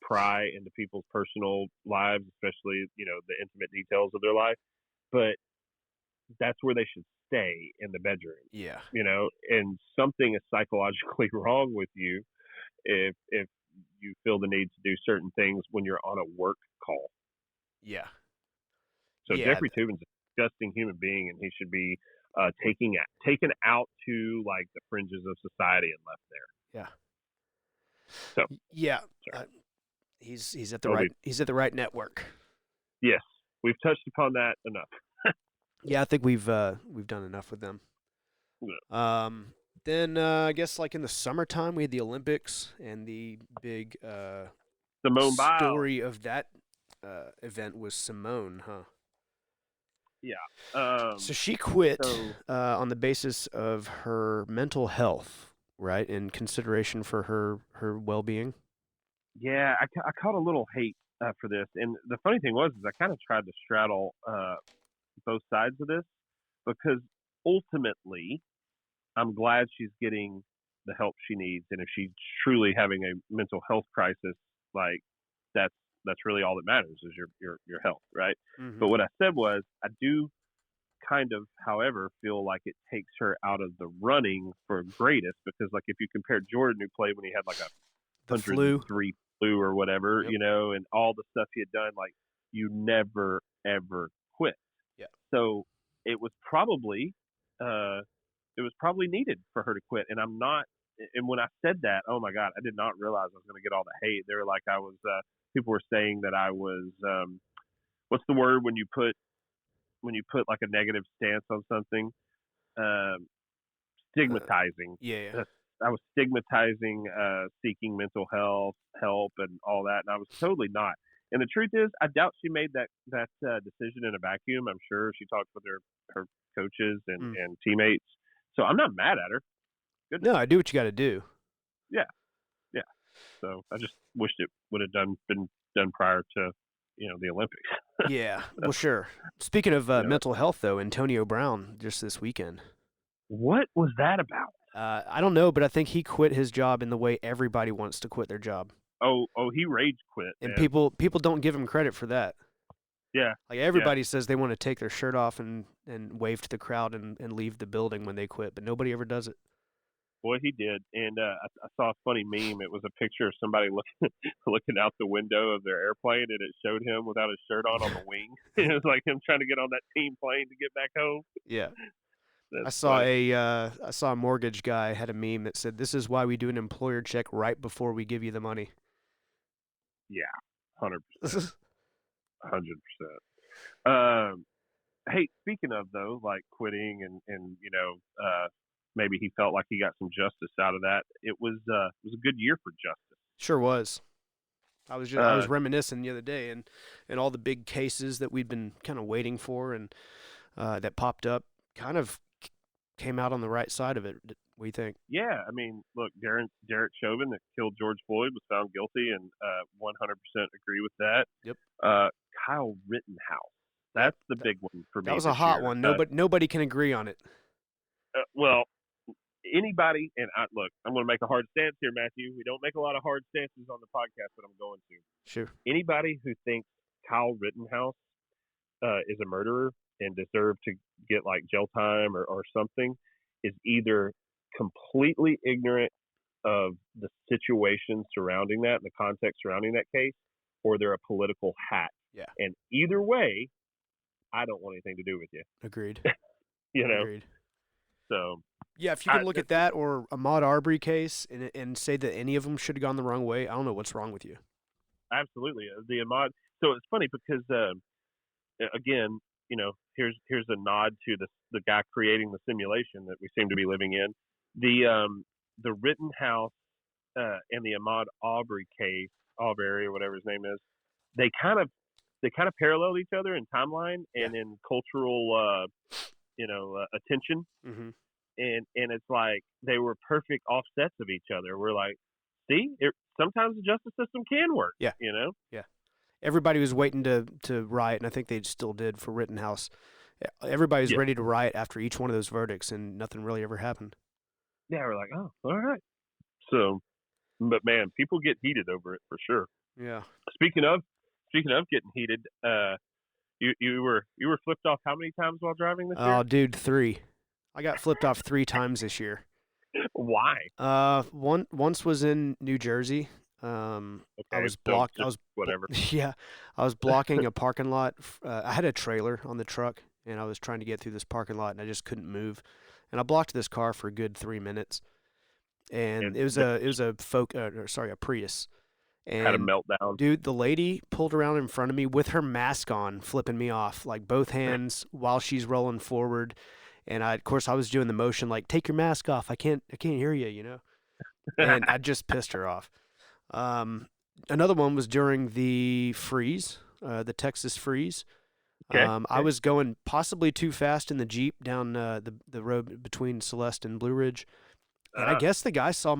pry into people's personal lives, especially the intimate details of their life. But that's where they should stay, in the bedroom. Yeah. And something is psychologically wrong with you if you feel the need to do certain things when you're on a work call. Yeah. So Jeffrey Toobin's a disgusting human being, and he should be taken out to like the fringes of society and left there. Yeah. So yeah, he's at the right network. Yes, we've touched upon that enough. Yeah, I think we've done enough with them. Yeah. Then I guess like in the summertime we had the Olympics, and the big Simone Biles story of that event was Simone, huh? Yeah. So she quit on the basis of her mental health, right? In consideration for her well-being. Yeah, I caught a little hate for this, and the funny thing was I kind of tried to straddle both sides of this, because ultimately I'm glad she's getting the help she needs, and if she's truly having a mental health crisis, like that's really all that matters is your health, right? Mm-hmm. But what I said was I do kind of, however, feel like it takes her out of the running for greatest, because like if you compare Jordan, who played when he had like a 103 flu or whatever, yep. And all the stuff he had done, like you never ever quit. Yeah. So it was probably needed for her to quit, and I'm not and when I said that, oh my God, I did not realize I was going to get all the hate. They were like, I was. People were saying that I was. What's the word when you put like a negative stance on something? Stigmatizing. Yeah. I was stigmatizing seeking mental health help and all that, and I was totally not. And the truth is, I doubt she made that decision in a vacuum. I'm sure she talked with her coaches and teammates. So I'm not mad at her. Goodness. No, I do what you got to do. Yeah. So I just wished it would have been done prior to the Olympics. Yeah. Well, sure. Speaking of mental health, though, Antonio Brown just this weekend. What was that about? I don't know, but I think he quit his job in the way everybody wants to quit their job. Oh, he rage quit. And man. people don't give him credit for that. Yeah. Like everybody says they want to take their shirt off and wave to the crowd and leave the building when they quit, but nobody ever does it. Boy, he did. And I saw a funny meme. It was a picture of somebody looking out the window of their airplane, and it showed him without his shirt on the wing. It was like him trying to get on that team plane to get back home. Yeah. That's I saw funny. I saw a mortgage guy had a meme that said, "This is why we do an employer check right before we give you the money." Yeah, 100%. 100%. Hey, speaking of though, like quitting and maybe he felt like he got some justice out of that. It was a good year for justice. Sure was. I was reminiscing the other day and all the big cases that we'd been kind of waiting for and that popped up kind of came out on the right side of it. What do you think? Yeah, I mean, look, Derek Chauvin that killed George Floyd was found guilty, and 100% agree with that. Yep. Kyle Rittenhouse, that's the big one for me. That was a hot one. Nobody can agree on it. Well, anybody, and look, I'm going to make a hard stance here, Matthew. We don't make a lot of hard stances on the podcast, but I'm going to. Sure. Anybody who thinks Kyle Rittenhouse is a murderer and deserved to get like jail time or something is either completely ignorant of the situation surrounding that and the context surrounding that case, or they're a political hack. Yeah. And either way, I don't want anything to do with you. Agreed. Agreed. So yeah, if you can look at that or Ahmaud Arbery case and say that any of them should have gone the wrong way, I don't know what's wrong with you. Absolutely, the Ahmaud. So it's funny because again, here's a nod to the guy creating the simulation that we seem to be living in. The Rittenhouse and the Ahmaud Arbery case, Arbery or whatever his name is, they kind of parallel each other in timeline and in cultural attention. Mm-hmm. And it's like they were perfect offsets of each other. We're like, see, sometimes the justice system can work. Yeah. Yeah. Everybody was waiting to riot, and I think they still did for Rittenhouse. Everybody was ready to riot after each one of those verdicts, and nothing really ever happened. Yeah, we're like, oh, all right. So, but man, people get heated over it for sure. Yeah. Speaking of getting heated, you were flipped off how many times while driving this year? Oh, dude, 3. I got flipped off 3 times this year. Why? Once was in New Jersey. Okay, I was blocked. Whatever. Yeah, I was blocking a parking lot. I had a trailer on the truck, and I was trying to get through this parking lot, and I just couldn't move. And I blocked this car for a good 3 minutes. And it was a Prius. And had a meltdown. Dude, the lady pulled around in front of me with her mask on, flipping me off, like both hands while she's rolling forward. And of course, I was doing the motion like, take your mask off. I can't hear you, And I just pissed her off. Another one was during the freeze, the Texas freeze. Okay. I was going possibly too fast in the Jeep down the road between Celeste and Blue Ridge. And I guess the guy saw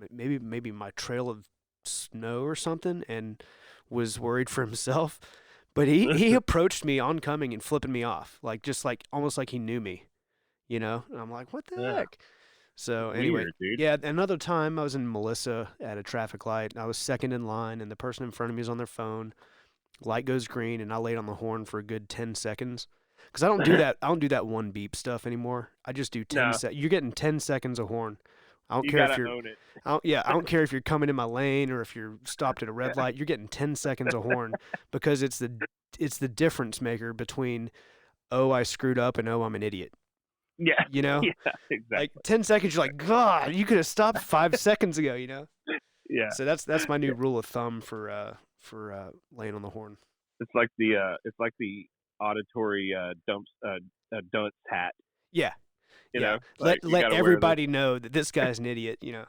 maybe my trail of snow or something and was worried for himself. But he approached me oncoming and flipping me off, almost like he knew me. And I'm like, what the heck? So anyway, weird, dude. Yeah, another time I was in Melissa at a traffic light, and I was second in line, and the person in front of me is on their phone. Light goes green, and I laid on the horn for a good 10 seconds. Because I don't do that. I don't do that one beep stuff anymore. I just do 10 seconds. You're getting 10 seconds of horn. I don't care if you're. Own it. I don't care if you're coming in my lane or if you're stopped at a red light. You're getting 10 seconds of horn because it's the difference maker between I screwed up and I'm an idiot. Yeah. You know? Yeah, exactly. Like 10 seconds, you're like, God, you could have stopped 5 seconds ago, you know? Yeah. So that's my new rule of thumb for laying on the horn. It's like the auditory dunce hat. Yeah. You yeah. know, like let everybody know that this guy's an idiot, you know.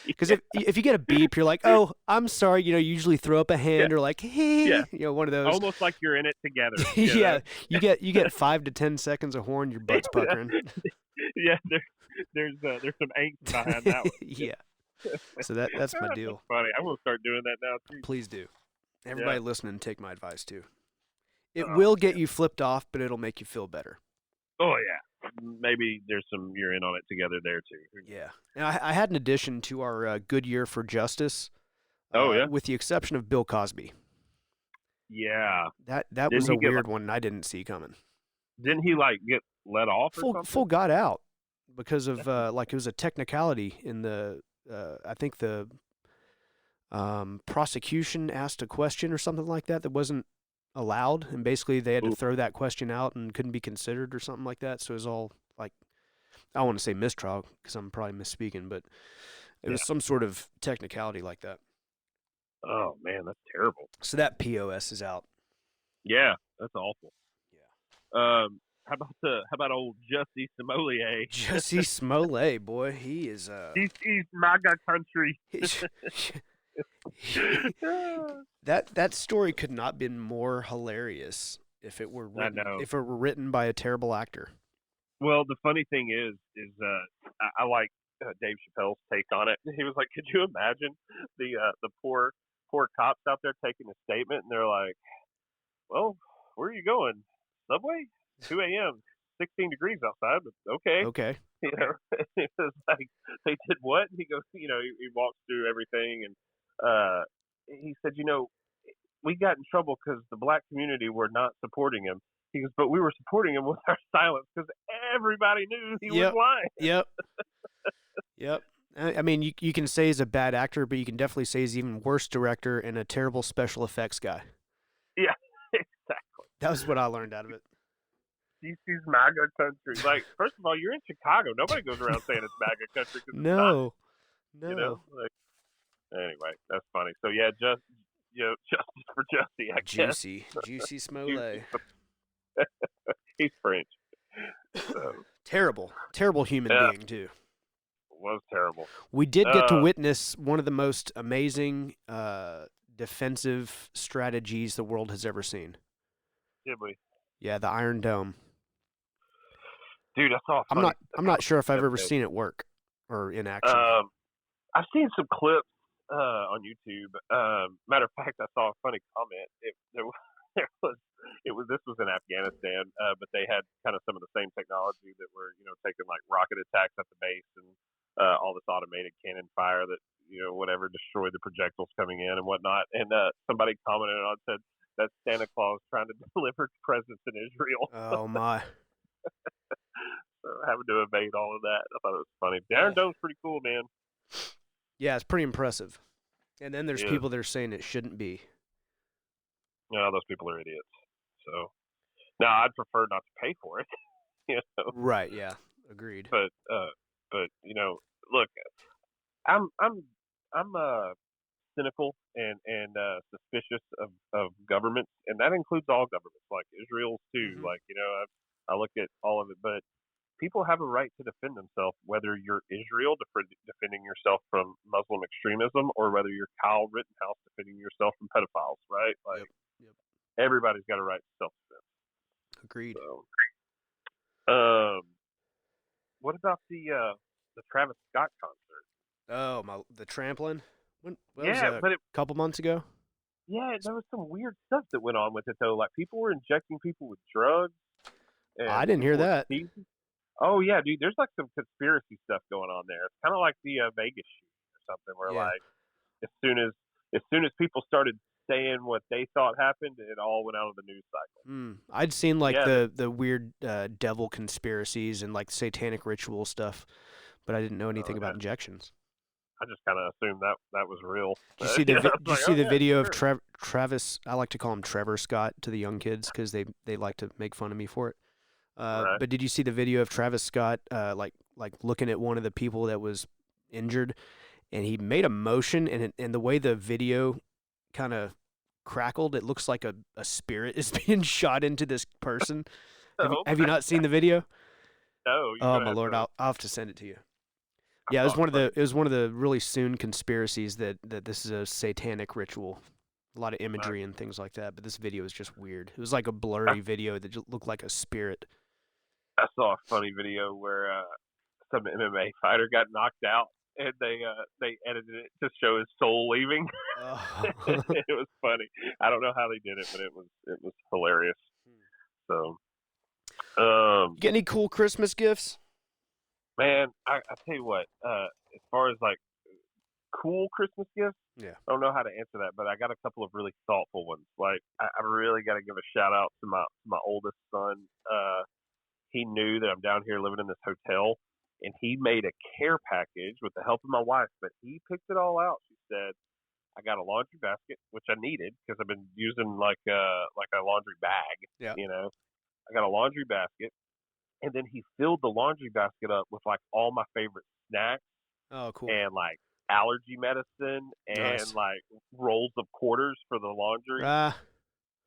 Because if you get a beep, you're like, oh, I'm sorry, you know, you usually throw up a hand or like, hey, you know, one of those. Almost like you're in it together. Yeah, you get 5 to 10 seconds of horn, your butt's puckering. Yeah, there's some angst behind that one. Yeah. So that's my deal. That's funny. I'm gonna start doing that now too. Please do. Everybody listening, take my advice too. It Oh, will get you flipped off, but it'll make you feel better. Oh yeah. Maybe there's some you're in on it together there too. Yeah. And I had an addition to our good year for justice. Oh yeah. With the exception of Bill Cosby. Yeah. That was a weird one I didn't see coming. Didn't he like get let off or something? Full got out because of like it was a technicality in the I think the prosecution asked a question or something like that wasn't allowed, and basically they had to throw that question out and couldn't be considered or something like that. So it was all like, I don't want to say mistrial because I'm probably misspeaking, but it was some sort of technicality like that. Oh man, that's terrible. So that POS is out. Yeah, that's awful. Yeah. How about old Jussie Smollett? Jussie Smollett, boy, he is He's MAGA country. That story could not have been more hilarious if it were written by a terrible actor. Well, the funny thing is I like Dave Chappelle's take on it. He was like, "Could you imagine the poor cops out there taking a statement, and they're like, well, where are you going? Subway? 2 a.m. 16 degrees outside, but okay." Okay. You know, it was like, they did what? And he goes, you know, he walks through everything, and he said, you know, we got in trouble because the black community were not supporting him. He goes, but we were supporting him with our silence because everybody knew he was lying. Yep. Yep. I mean, you can say he's a bad actor, but you can definitely say he's even worse director and a terrible special effects guy. Yeah, exactly. That was what I learned out of it. DC's MAGA country. Like, first of all, you're in Chicago. Nobody goes around saying it's MAGA country. No. You know? Like, anyway, that's funny. So, yeah, justice for Jussie, I guess. Juicy Smollett. He's French. So. Terrible human being, too. Was terrible. We did get to witness one of the most amazing defensive strategies the world has ever seen. Did we? Yeah, the Iron Dome. Dude, I saw. I'm not sure if I've ever seen it work or in action. I've seen some clips on YouTube. Matter of fact, I saw a funny comment. This was in Afghanistan, but they had kind of some of the same technology that were, you know, taking like rocket attacks at the base and all this automated cannon fire that, you know, whatever, destroyed the projectiles coming in and whatnot. And somebody commented on, said that's Santa Claus trying to deliver presents in Israel. Oh my! So having to evade all of that, I thought it was funny. The Iron Dome's pretty cool, man. Yeah, it's pretty impressive. And then there's people that are saying it shouldn't be. No, those people are idiots. So, now I'd prefer not to pay for it. You know? Right? Yeah. Agreed. But you know, look, I'm cynical and suspicious of governments, and that includes all governments, like Israel's too. Mm-hmm. Like, you know, I look at all of it, but people have a right to defend themselves, whether you're Israel defending yourself from Muslim extremism, or whether you're Kyle Rittenhouse defending yourself from pedophiles, right? Like, everybody's got a right to self-defense. Agreed. So, what about the Travis Scott concert? Oh, the trampling? When was that? But a couple months ago? Yeah, there was some weird stuff that went on with it, though. Like, people were injecting people with drugs. I didn't hear that. Oh, yeah, dude. There's, like, some conspiracy stuff going on there. It's kind of like the Vegas shooting or something, where, like, as soon as people started saying what they thought happened, it all went out of the news cycle. I'd seen, like, the weird devil conspiracies and, like, satanic ritual stuff, but I didn't know anything about injections. I just kind of assumed that was real. Did you see the video of Travis? I like to call him Trevor Scott to the young kids because they like to make fun of me for it. Right. But did you see the video of Travis Scott, like looking at one of the people that was injured, and he made a motion, and the way the video kind of crackled, it looks like a spirit is being shot into this person. Oh, Have you not seen the video? no, you're Oh gonna my have lord, to. I'll have to send it to you. Yeah, Oh, funny. it was one of the really soon conspiracies that this is a satanic ritual. A lot of Nice. imagery and things like that, but this video is just weird. It was like a blurry video that just looked like a spirit. I saw a funny video where some MMA fighter got knocked out, and they edited it to show his soul leaving. Oh. It was funny. I don't know how they did it, but it was hilarious. So, You get any cool Christmas gifts? man, I tell you what. As far as like cool Christmas gifts, Yeah. I don't know how to answer that, but I got a couple of really thoughtful ones. Like I really got to give a shout out to my oldest son. He knew that I'm down here living in this hotel, and he made a care package with the help of my wife. But he picked it all out. She said, "I got a laundry basket, which I needed because I've been using like a laundry bag. Yeah. You know, I got a laundry basket, and then he filled the laundry basket up with like all my favorite snacks Oh, cool. and like allergy medicine and Nice. like rolls of quarters for the laundry.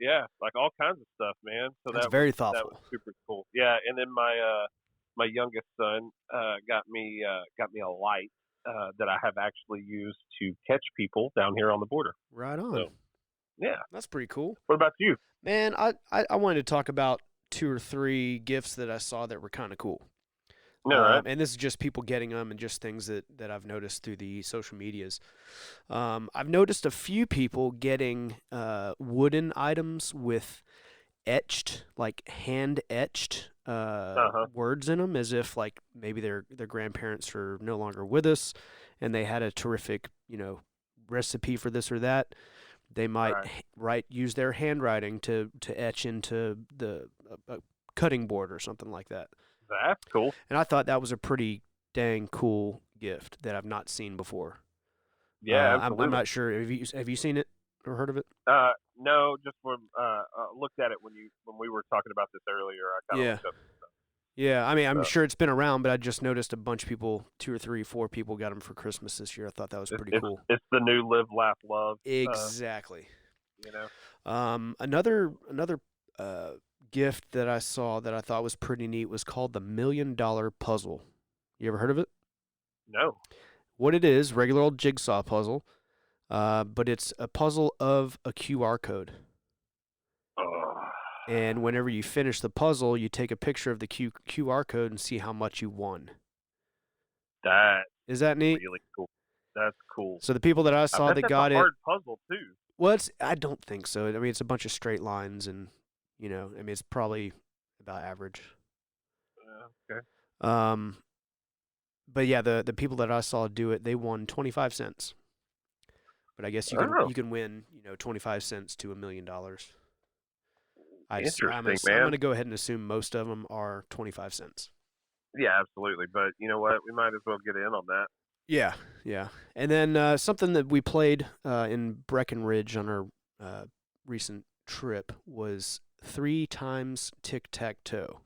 Yeah, like all kinds of stuff, man. So That's that very was thoughtful. super cool. Yeah, and then my youngest son got me a light that I have actually used to catch people down here on the border. Right on. So, yeah. That's pretty cool. What about you? Man, I wanted to talk about 2 or 3 gifts that I saw that were kind of cool. No, right? And this is just people getting them and just things that I've noticed through the social medias. I've noticed a few people getting wooden items with etched, like hand etched words in them, as if like maybe their grandparents are no longer with us, and they had a terrific recipe for this or that. They might use their handwriting to etch into the cutting board or something like that. That's cool. And I thought that was a pretty dang cool gift that I've not seen before. Yeah, absolutely. I'm not sure. Have you seen it or heard of it? No, just when looked at it when we were talking about this earlier. I kind of looked up some stuff. Yeah, I mean, I'm sure it's been around, but I just noticed a bunch of people, 2 or 3, 4 people got them for Christmas this year. I thought that was pretty cool. It's the new live, laugh, love. Exactly. Another gift that I saw that I thought was pretty neat was called the $1 Million Puzzle. You ever heard of it? No. What it is, regular old jigsaw puzzle, but it's a puzzle of a QR code. And whenever you finish the puzzle, you take a picture of the QR code and see how much you won. Is that neat? Really cool. That's cool. So the people that I saw that got it. That's a hard puzzle too. Well, I don't think so. I mean, it's a bunch of straight lines, and it's probably about average. Okay. But yeah, the people that I saw do it, they won 25 cents. But I guess you can win 25 cents to $1 million. I'm going to go ahead and assume most of them are 25 cents. Yeah, absolutely. But you know what? We might as well get in on that. Yeah. And then something that we played in Breckenridge on our recent trip was 3 times tic-tac-toe.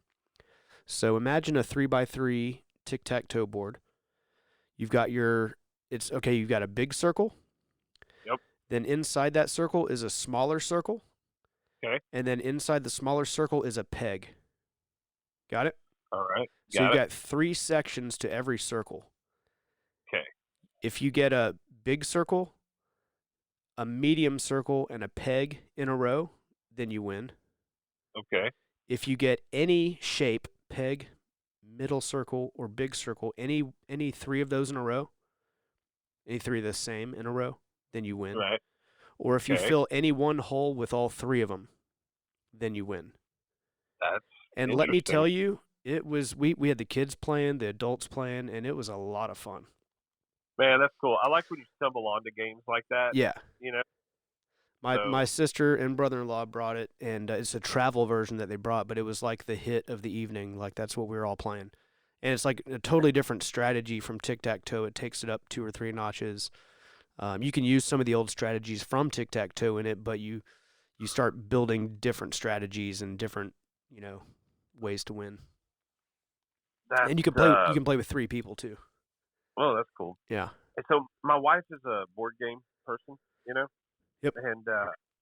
So imagine a 3x3 tic-tac-toe board. You've got you've got a big circle. Yep. Then inside that circle is a smaller circle. Okay. And then inside the smaller circle is a peg. Got it? All right. So you've got 3 sections to every circle. Okay. If you get a big circle, a medium circle, and a peg in a row, then you win. Okay. If you get any shape, peg, middle circle, or big circle, any 3 of those in a row, any 3 of the same in a row, then you win. Right. Or if you fill any one hole with all 3 of them, then you win. And let me tell you, it was we had the kids playing, the adults playing, and it was a lot of fun. Man, that's cool. I like when you stumble onto games like that. Yeah. My So, sister and brother-in-law brought it, and it's a travel version that they brought, but it was like the hit of the evening. Like, that's what we were all playing. And it's like a totally different strategy from tic-tac-toe. It takes it up 2 or 3 notches. You can use some of the old strategies from tic-tac-toe in it, but you start building different strategies and different, ways to win. That's, And you can play with 3 people too. Oh, that's cool. Yeah. And so my wife is a board game person, you know? Yep. And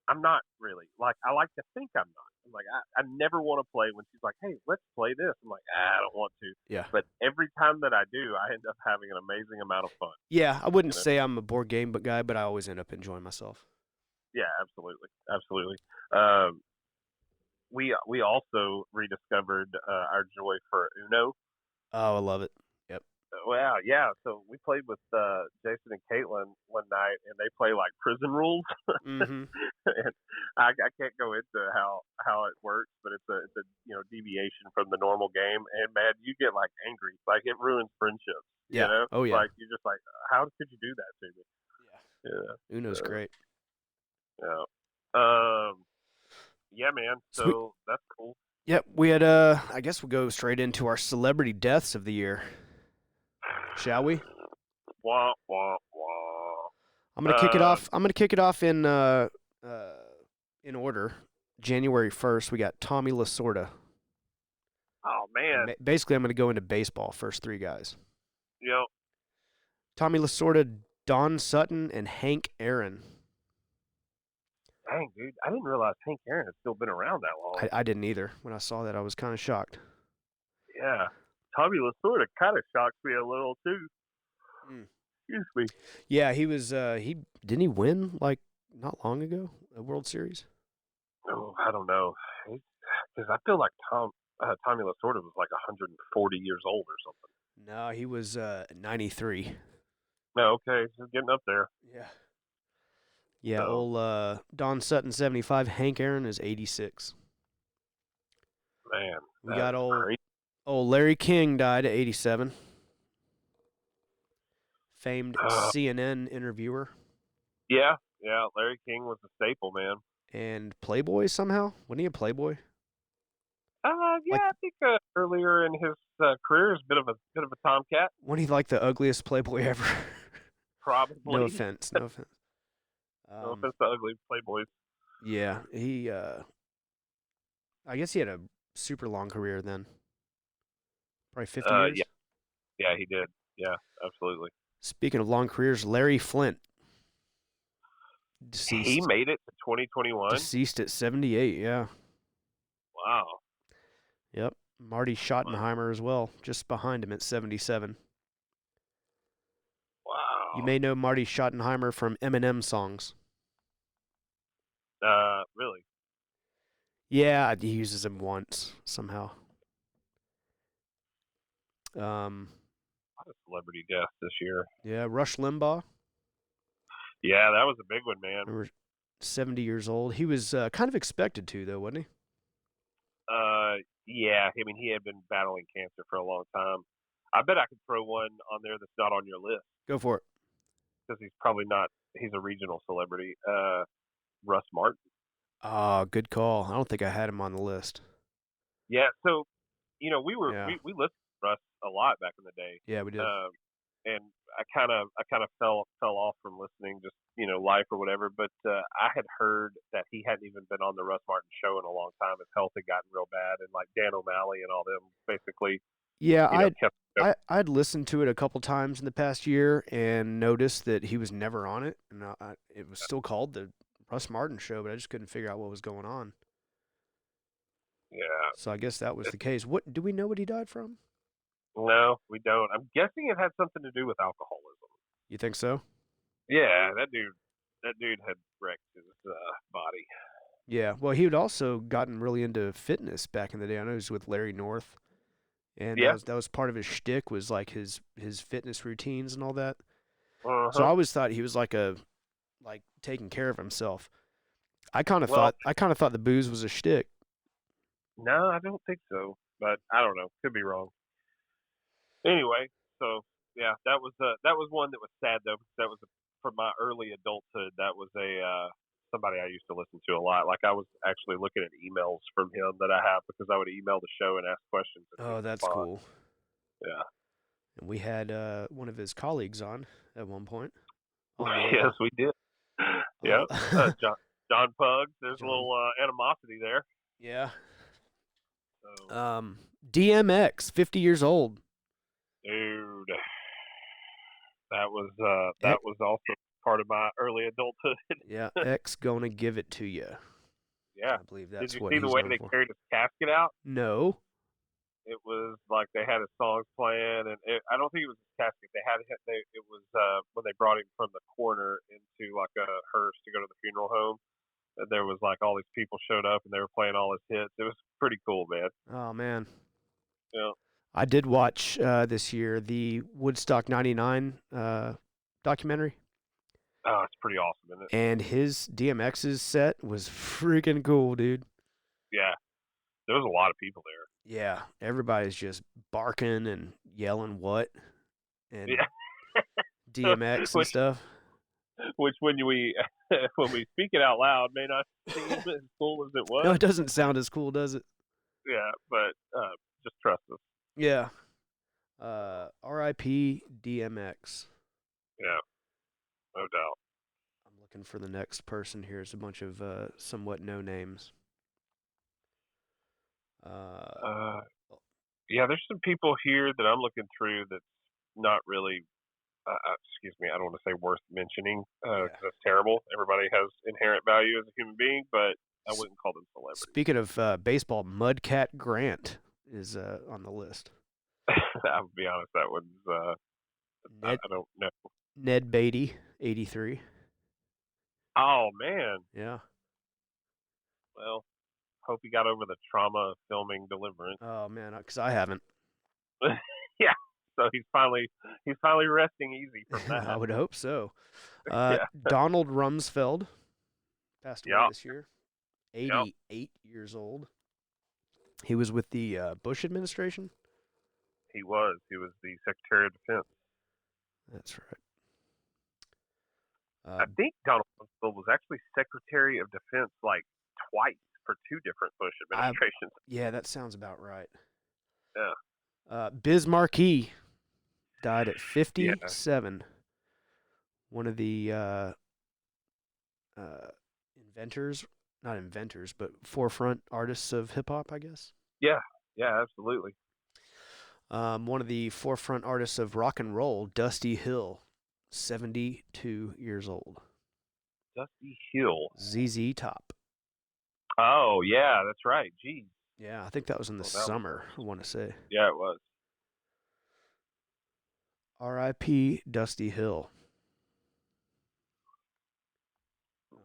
I'm not really. Like, I like to think I'm not. I'm like, I never want to play when she's like, hey, let's play this. I'm like, I don't want to. Yeah. But every time that I do, I end up having an amazing amount of fun. Yeah, I wouldn't say I'm a board game guy, but I always end up enjoying myself. Yeah, absolutely. Absolutely. We also rediscovered our joy for Uno. Oh, I love it. Yep. Wow, yeah. So we played with Jason and Caitlin one night, and they play like prison rules. Mm-hmm. And I can't go into how it works, but it's a deviation from the normal game. And man, you get like angry, like it ruins friendships. Yeah. You know? Oh yeah. Like you're just like, how could you do that to me? Yeah. Uno's great. Yeah. Yeah, man. So that's cool. Yep. We had I guess we'll go straight into our celebrity deaths of the year. Shall we? Wah wah wah. I'm gonna kick it off. I'm gonna kick it off in order. January 1st, we got Tommy Lasorda. Oh man. Basically, I'm gonna go into baseball. First 3 guys. Yep. Tommy Lasorda, Don Sutton, and Hank Aaron. Dang, dude, I didn't realize Hank Aaron had still been around that long. I didn't either. When I saw that, I was kind of shocked. Yeah. Tommy Lasorda kind of shocked me a little, too. Excuse me. Yeah, he was, didn't he win, like, not long ago, a World Series? Oh, I don't know. Because I feel like Tommy Lasorda was like 140 years old or something. No, he was 93. No, okay, he's getting up there. Yeah. Yeah, old Don Sutton, 75. Hank Aaron is 86. Man, we got old Larry King died at 87. Famed CNN interviewer. Yeah, Larry King was a staple, man. And Playboy somehow? Wasn't he a Playboy? Yeah, I think earlier in his career, is a bit of a tomcat. Wasn't he like the ugliest Playboy ever? Probably. No offense. No offense to ugly Playboys. Yeah, he. I guess he had a super long career then. Probably 50 years. Yeah, he did. Yeah, absolutely. Speaking of long careers, Larry Flint. Deceased. He made it to 2021. Deceased at 78. Yeah. Wow. Yep. Marty Schottenheimer as well, just behind him at 77. Wow. You may know Marty Schottenheimer from Eminem songs. Really? Yeah, he uses them once somehow. A lot of celebrity deaths this year. Yeah, Rush Limbaugh. Yeah, that was a big one, man. 70 years old. He was kind of expected to, though, wasn't he? Yeah. I mean, he had been battling cancer for a long time. I bet I could throw one on there that's not on your list. Go for it. Because he's probably not. He's a regional celebrity. Russ Martin. Good call. I don't think I had him on the list. Yeah. So, we listened to Russ a lot back in the day. Yeah, we did. And I kind of fell off from listening, just life or whatever. But I had heard that he hadn't even been on the Russ Martin show in a long time. His health had gotten real bad, and like Dan O'Malley and all them basically. Yeah, I'd listened to it a couple times in the past year and noticed that he was never on it, and it was still called the Russ Martin show, but I just couldn't figure out what was going on. Yeah. So I guess that was the case. What do we know what he died from? No, we don't. I'm guessing it had something to do with alcoholism. You think so? Yeah, that dude had wrecked his body. Yeah, well, he had also gotten really into fitness back in the day. I know he was with Larry North, and that was part of his shtick, was like his fitness routines and all that. Uh-huh. So I always thought he was like taking care of himself. I kind of thought the booze was a shtick. No, I don't think so, but I don't know. Could be wrong. Anyway, so yeah, that was one that was sad though, because that was from my early adulthood. That was somebody I used to listen to a lot. Like I was actually looking at emails from him that I have, because I would email the show and ask questions. Oh, that's cool. Yeah. And we had one of his colleagues on at one point. Yes, we did. Yeah, John Puggs. There's a little animosity there. Yeah. So, DMX, 50 years old. dude, that was Eh, also part of my early adulthood. yeah, X gonna give it to you. Yeah. I believe Did that's you what see the he's way known they for. carried his casket out? No. It was like they had his songs playing, and I don't think it was his casket. It was when they brought him from the corner into like a hearse to go to the funeral home. And there was like all these people showed up, and they were playing all his hits. It was pretty cool, man. Oh man. Yeah. I did watch this year the Woodstock '99 documentary, Oh, it's pretty awesome, isn't it? and his DMX's set was freaking cool, dude. Yeah. There was a lot of people there. Yeah, everybody's just barking and yelling what and Yeah. DMX and stuff. Which when we when we speak it out loud may not seem as cool as it No, was. it doesn't sound as cool, does it? Yeah, but just trust us. Yeah. R.I.P. DMX. Yeah, no doubt. I'm looking for the next person. Here's a bunch of somewhat no names. Yeah, there's some people here that I'm looking through that's not really. Excuse me, I don't want to say worth mentioning because that's terrible. Everybody has inherent value as a human being, but I wouldn't call them celebrities. Speaking of baseball, Mudcat Grant is on the list. I'll be honest, that was I don't know. Ned Beatty, 83. Oh man. Yeah. Well, hope he got over the trauma of filming Deliverance. Oh man, because I haven't. Yeah. So he's finally resting easy from that. I would hope so. Donald Rumsfeld passed away this year. 88 years old. He was with the Bush administration. He was the Secretary of Defense. That's right. I think Donald Rumsfeld was actually Secretary of Defense like twice for two different Bush administrations. Yeah, that sounds about right. Yeah. Biz Markie died at 57. Yeah. One of the not inventors, but forefront artists of hip hop, I guess. Yeah, absolutely. One of the forefront artists of rock and roll, Dusty Hill, 72 years old. Dusty Hill. ZZ Top. Oh, yeah, that's right. Geez. Yeah, I think that was in the summer, I want to say. Yeah, it was. R.I.P. Dusty Hill.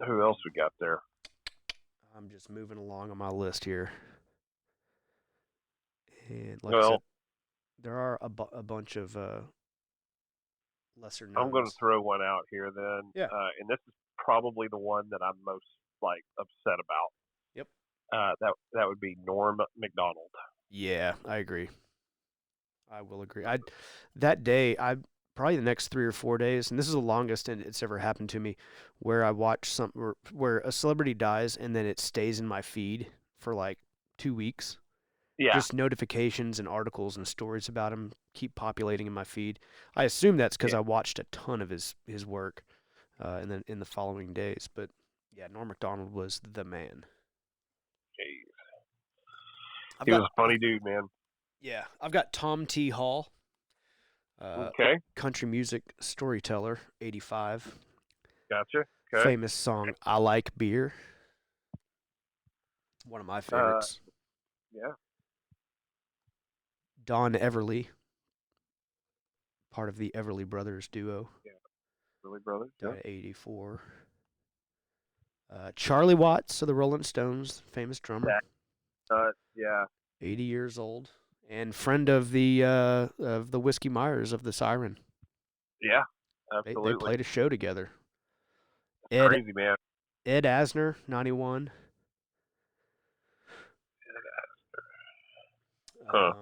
Who else we got there? I'm just moving along on my list here. And like I said, there are a bunch of lesser knowns. I'm going to throw one out here then. Yeah. And this is probably the one that I'm most upset about. Yep. That would be Norm Mcdonald. Yeah, I agree. I will agree. That day, probably the next 3 or 4 days, and this is the longest it's ever happened to me, where I watch where a celebrity dies and then it stays in my feed for like 2 weeks. Yeah. Just notifications and articles and stories about him keep populating in my feed. I assume that's because I watched a ton of his work, and then in the following days. But yeah, Norm Macdonald was the man. Jeez. He was a funny dude, man. Yeah, I've got Tom T. Hall. Okay. Country music storyteller, 85. Gotcha. Okay. Famous song, I Like Beer. One of my favorites. Yeah. Don Everly, part of the Everly Brothers duo. Yeah. Everly Brothers. Died at 84. Charlie Watts of the Rolling Stones, famous drummer. Yeah. 80 years old. And friend of the Whiskey Myers of the Siren. Yeah, absolutely. They played a show together. Crazy, man. Ed Asner, 91. Ed Asner. Huh.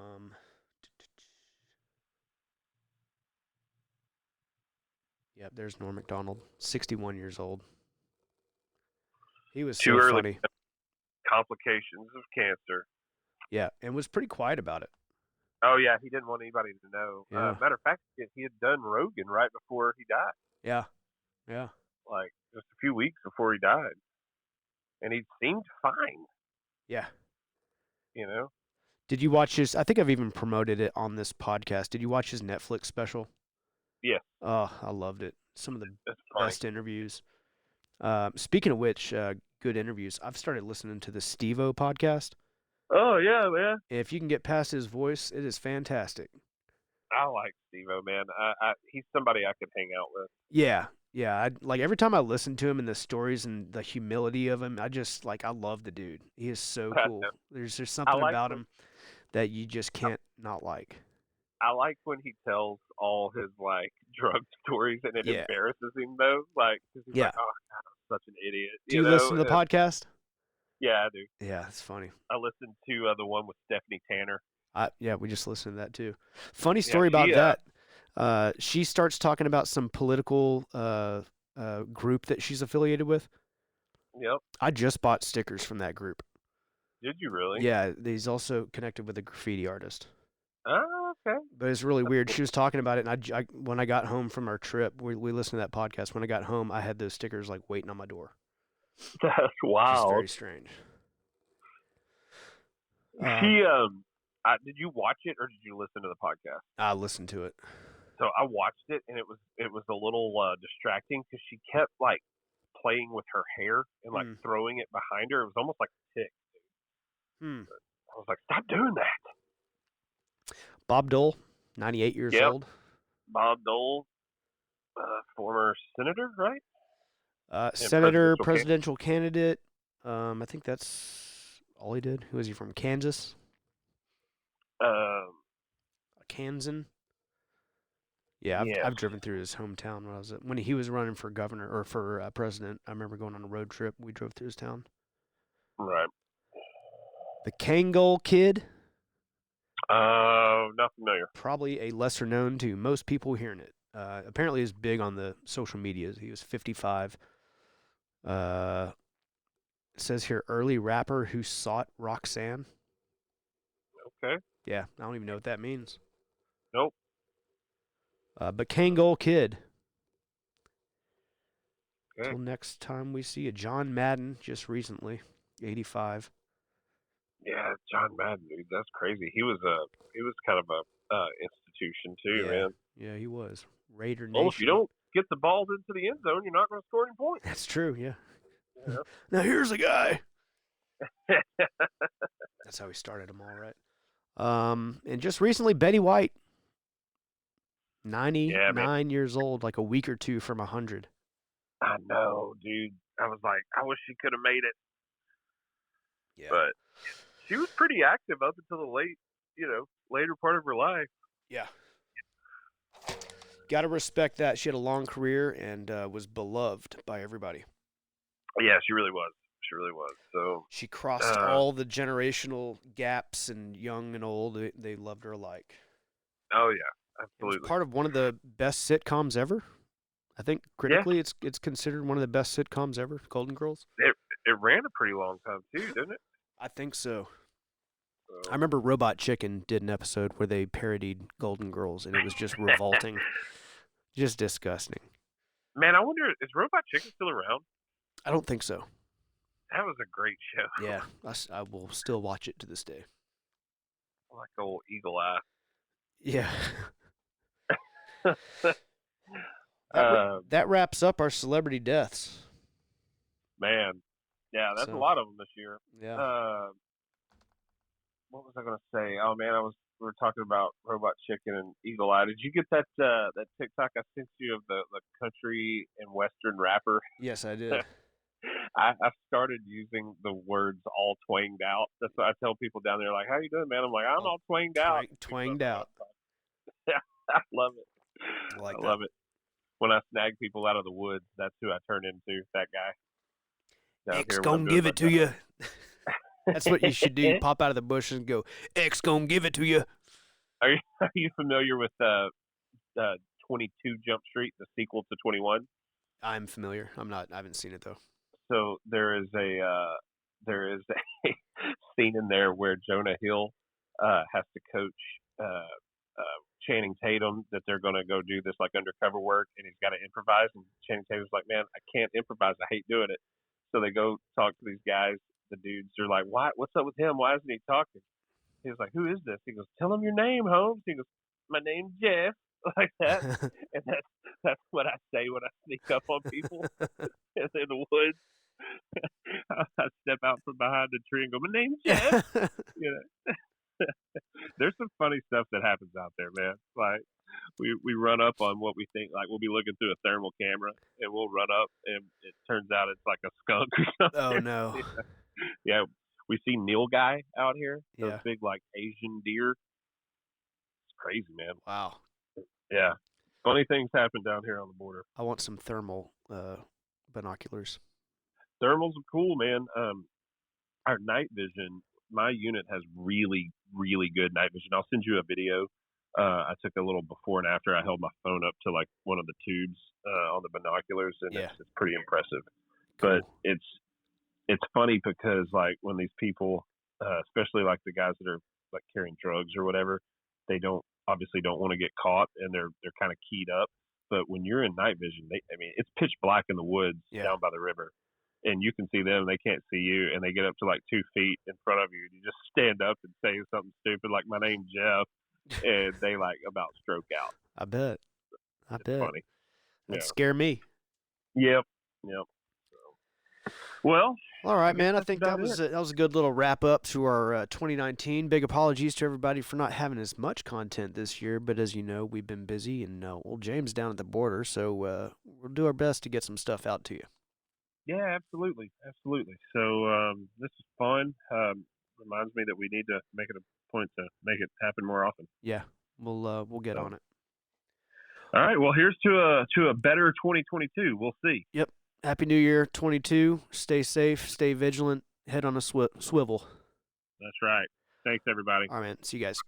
Yep, there's Norm Macdonald, 61 years old. He was Too so early. funny. Complications of cancer. Yeah, and was pretty quiet about it. Oh, yeah, he didn't want anybody to know. Yeah. Matter of fact, he had done Rogan right before he died. Yeah. Like, just a few weeks before he died. And he seemed fine. Yeah. You know? Did you watch his? I think I've even promoted it on this podcast. Did you watch his Netflix special? Yeah, Oh, I loved it. Some of the that's funny. best interviews. Speaking of which, good interviews. I've started listening to the Stevo podcast. Oh yeah, man. If you can get past his voice, it is fantastic. I like Stevo, man. He's somebody I could hang out with. Yeah, yeah. Like every time I listen to him and the stories and the humility of him, I love the dude. He is so cool. There's something about him that you just can't not like. I like when he tells all his like drug stories and it embarrasses him though. Like, cause he's like, oh God, I'm such an idiot. Do you listen to the podcast? Yeah, I do. Yeah, it's funny. I listened to the one with Stephanie Tanner. Yeah, we just listened to that too. Funny story about that. She starts talking about some political group that she's affiliated with. Yep. I just bought stickers from that group. Did you really? Yeah, he's also connected with a graffiti artist. Oh, okay. But it's really weird. She was talking about it, and I when I got home from our trip, we listened to that podcast. When I got home, I had those stickers like waiting on my door. That's wild. It's very strange. Did you watch it or did you listen to the podcast? I listened to it. So I watched it, and it was a little distracting because she kept like playing with her hair and like throwing it behind her. It was almost like a tick. I was like, stop doing that. Bob Dole, 98 years old. Bob Dole, former senator, right? Senator, presidential candidate. I think that's all he did. Who is he from? Kansas? Kansan. Yeah, I've driven through his hometown when he was running for governor or for president. I remember going on a road trip. We drove through his town. Right. The Kangol Kid. Not familiar. Probably a lesser known to most people hearing it. Apparently, is big on the social medias. He was 55. It says here, early rapper who sought Roxanne. Okay. Yeah, I don't even know what that means. Nope. But Kangol Kid. Okay. Until next time we see you. John Madden, just recently, 85. Yeah, John Madden, dude, that's crazy. He was kind of a institution too, man. Yeah, he was. Raider Nation. Well, if you don't get the balls into the end zone, you're not going to score any points. That's true. Yeah. Now here's a guy. That's how he started them all, right? And just recently, Betty White, 99 years old, like a week or two from 100. I know, dude. I was like, I wish she could have made it. Yeah. But she was pretty active up until the later part of her life. Yeah. Got to respect that. She had a long career and was beloved by everybody. Yeah, she really was. She really was. So she crossed all the generational gaps, and young and old, they loved her alike. Oh yeah, absolutely. It was part of one of the best sitcoms ever. I think critically, it's considered one of the best sitcoms ever. Golden Girls. It ran a pretty long time too, didn't it? I think so. I remember Robot Chicken did an episode where they parodied Golden Girls, and it was just revolting, just disgusting. Man, I wonder, is Robot Chicken still around? I don't think so. That was a great show. Yeah, I will still watch it to this day. I like the old Eagle Eye. Yeah. That wraps up our celebrity deaths. Man. Yeah, that's a lot of them this year. Yeah. What was I going to say? Oh, man, we were talking about Robot Chicken and Eagle Eye. Did you get that TikTok I sent you of the country and western rapper? Yes, I did. I started using the words all twanged out. That's what I tell people down there, like, how you doing, man? I'm like, I'm all twanged out. Twanged out. Yeah, I love it. I love it. When I snag people out of the woods, that's who I turn into, that guy. X gonna give it to you. That's what you should do. Pop out of the bushes and go, X gonna give it to you. Are you familiar with 22 Jump Street, the sequel to 21? I'm familiar. I'm not. I haven't seen it though. So there is a scene in there where Jonah Hill has to coach Channing Tatum that they're going to go do this like undercover work, and he's got to improvise. And Channing Tatum's like, "Man, I can't improvise. I hate doing it." So they go talk to these guys. The dudes are like, "Why? What's up with him? Why isn't he talking?" He was like, "Who is this?" He goes, "Tell him your name, Holmes." He goes, "My name's Jeff," like that. And that's what I say when I sneak up on people in the woods. I step out from behind the tree and go, "My name's Jeff." You know, there's some funny stuff that happens out there, man. Like we run up on what we think, like we'll be looking through a thermal camera and we'll run up and it turns out it's like a skunk or something. Oh no. Yeah. We see Nilgai out here. Those Yeah. big like Asian deer. It's crazy, man. Wow. Yeah. Funny things happen down here on the border. I want some thermal binoculars. Thermals are cool, man. Our night vision, my unit has really, really good night vision. I'll send you a video. I took a little before and after. I held my phone up to like one of the tubes on the binoculars, and it's pretty impressive. Cool. But it's funny because like when these people, especially like the guys that are like carrying drugs or whatever, they obviously don't want to get caught, and they're kind of keyed up. But when you're in night vision, it's pitch black in the woods down by the river, and you can see them, they can't see you, and they get up to like 2 feet in front of you, and you just stand up and say something stupid like "My name's Jeff," and they like about stroke out. I bet. It's funny. That'd scare me. Yep. Well, all right, man. I think that was a good little wrap up to our 2019. Big apologies to everybody for not having as much content this year, but as you know, we've been busy, and James down at the border, so we'll do our best to get some stuff out to you. Yeah, absolutely. So this is fun. Reminds me that we need to make it a point to make it happen more often. Yeah, we'll get on it. All right. Well, here's to a better 2022. We'll see. Yep. Happy New Year, 22. Stay safe, stay vigilant, head on a swivel. That's right. Thanks, everybody. All right, man. See you guys.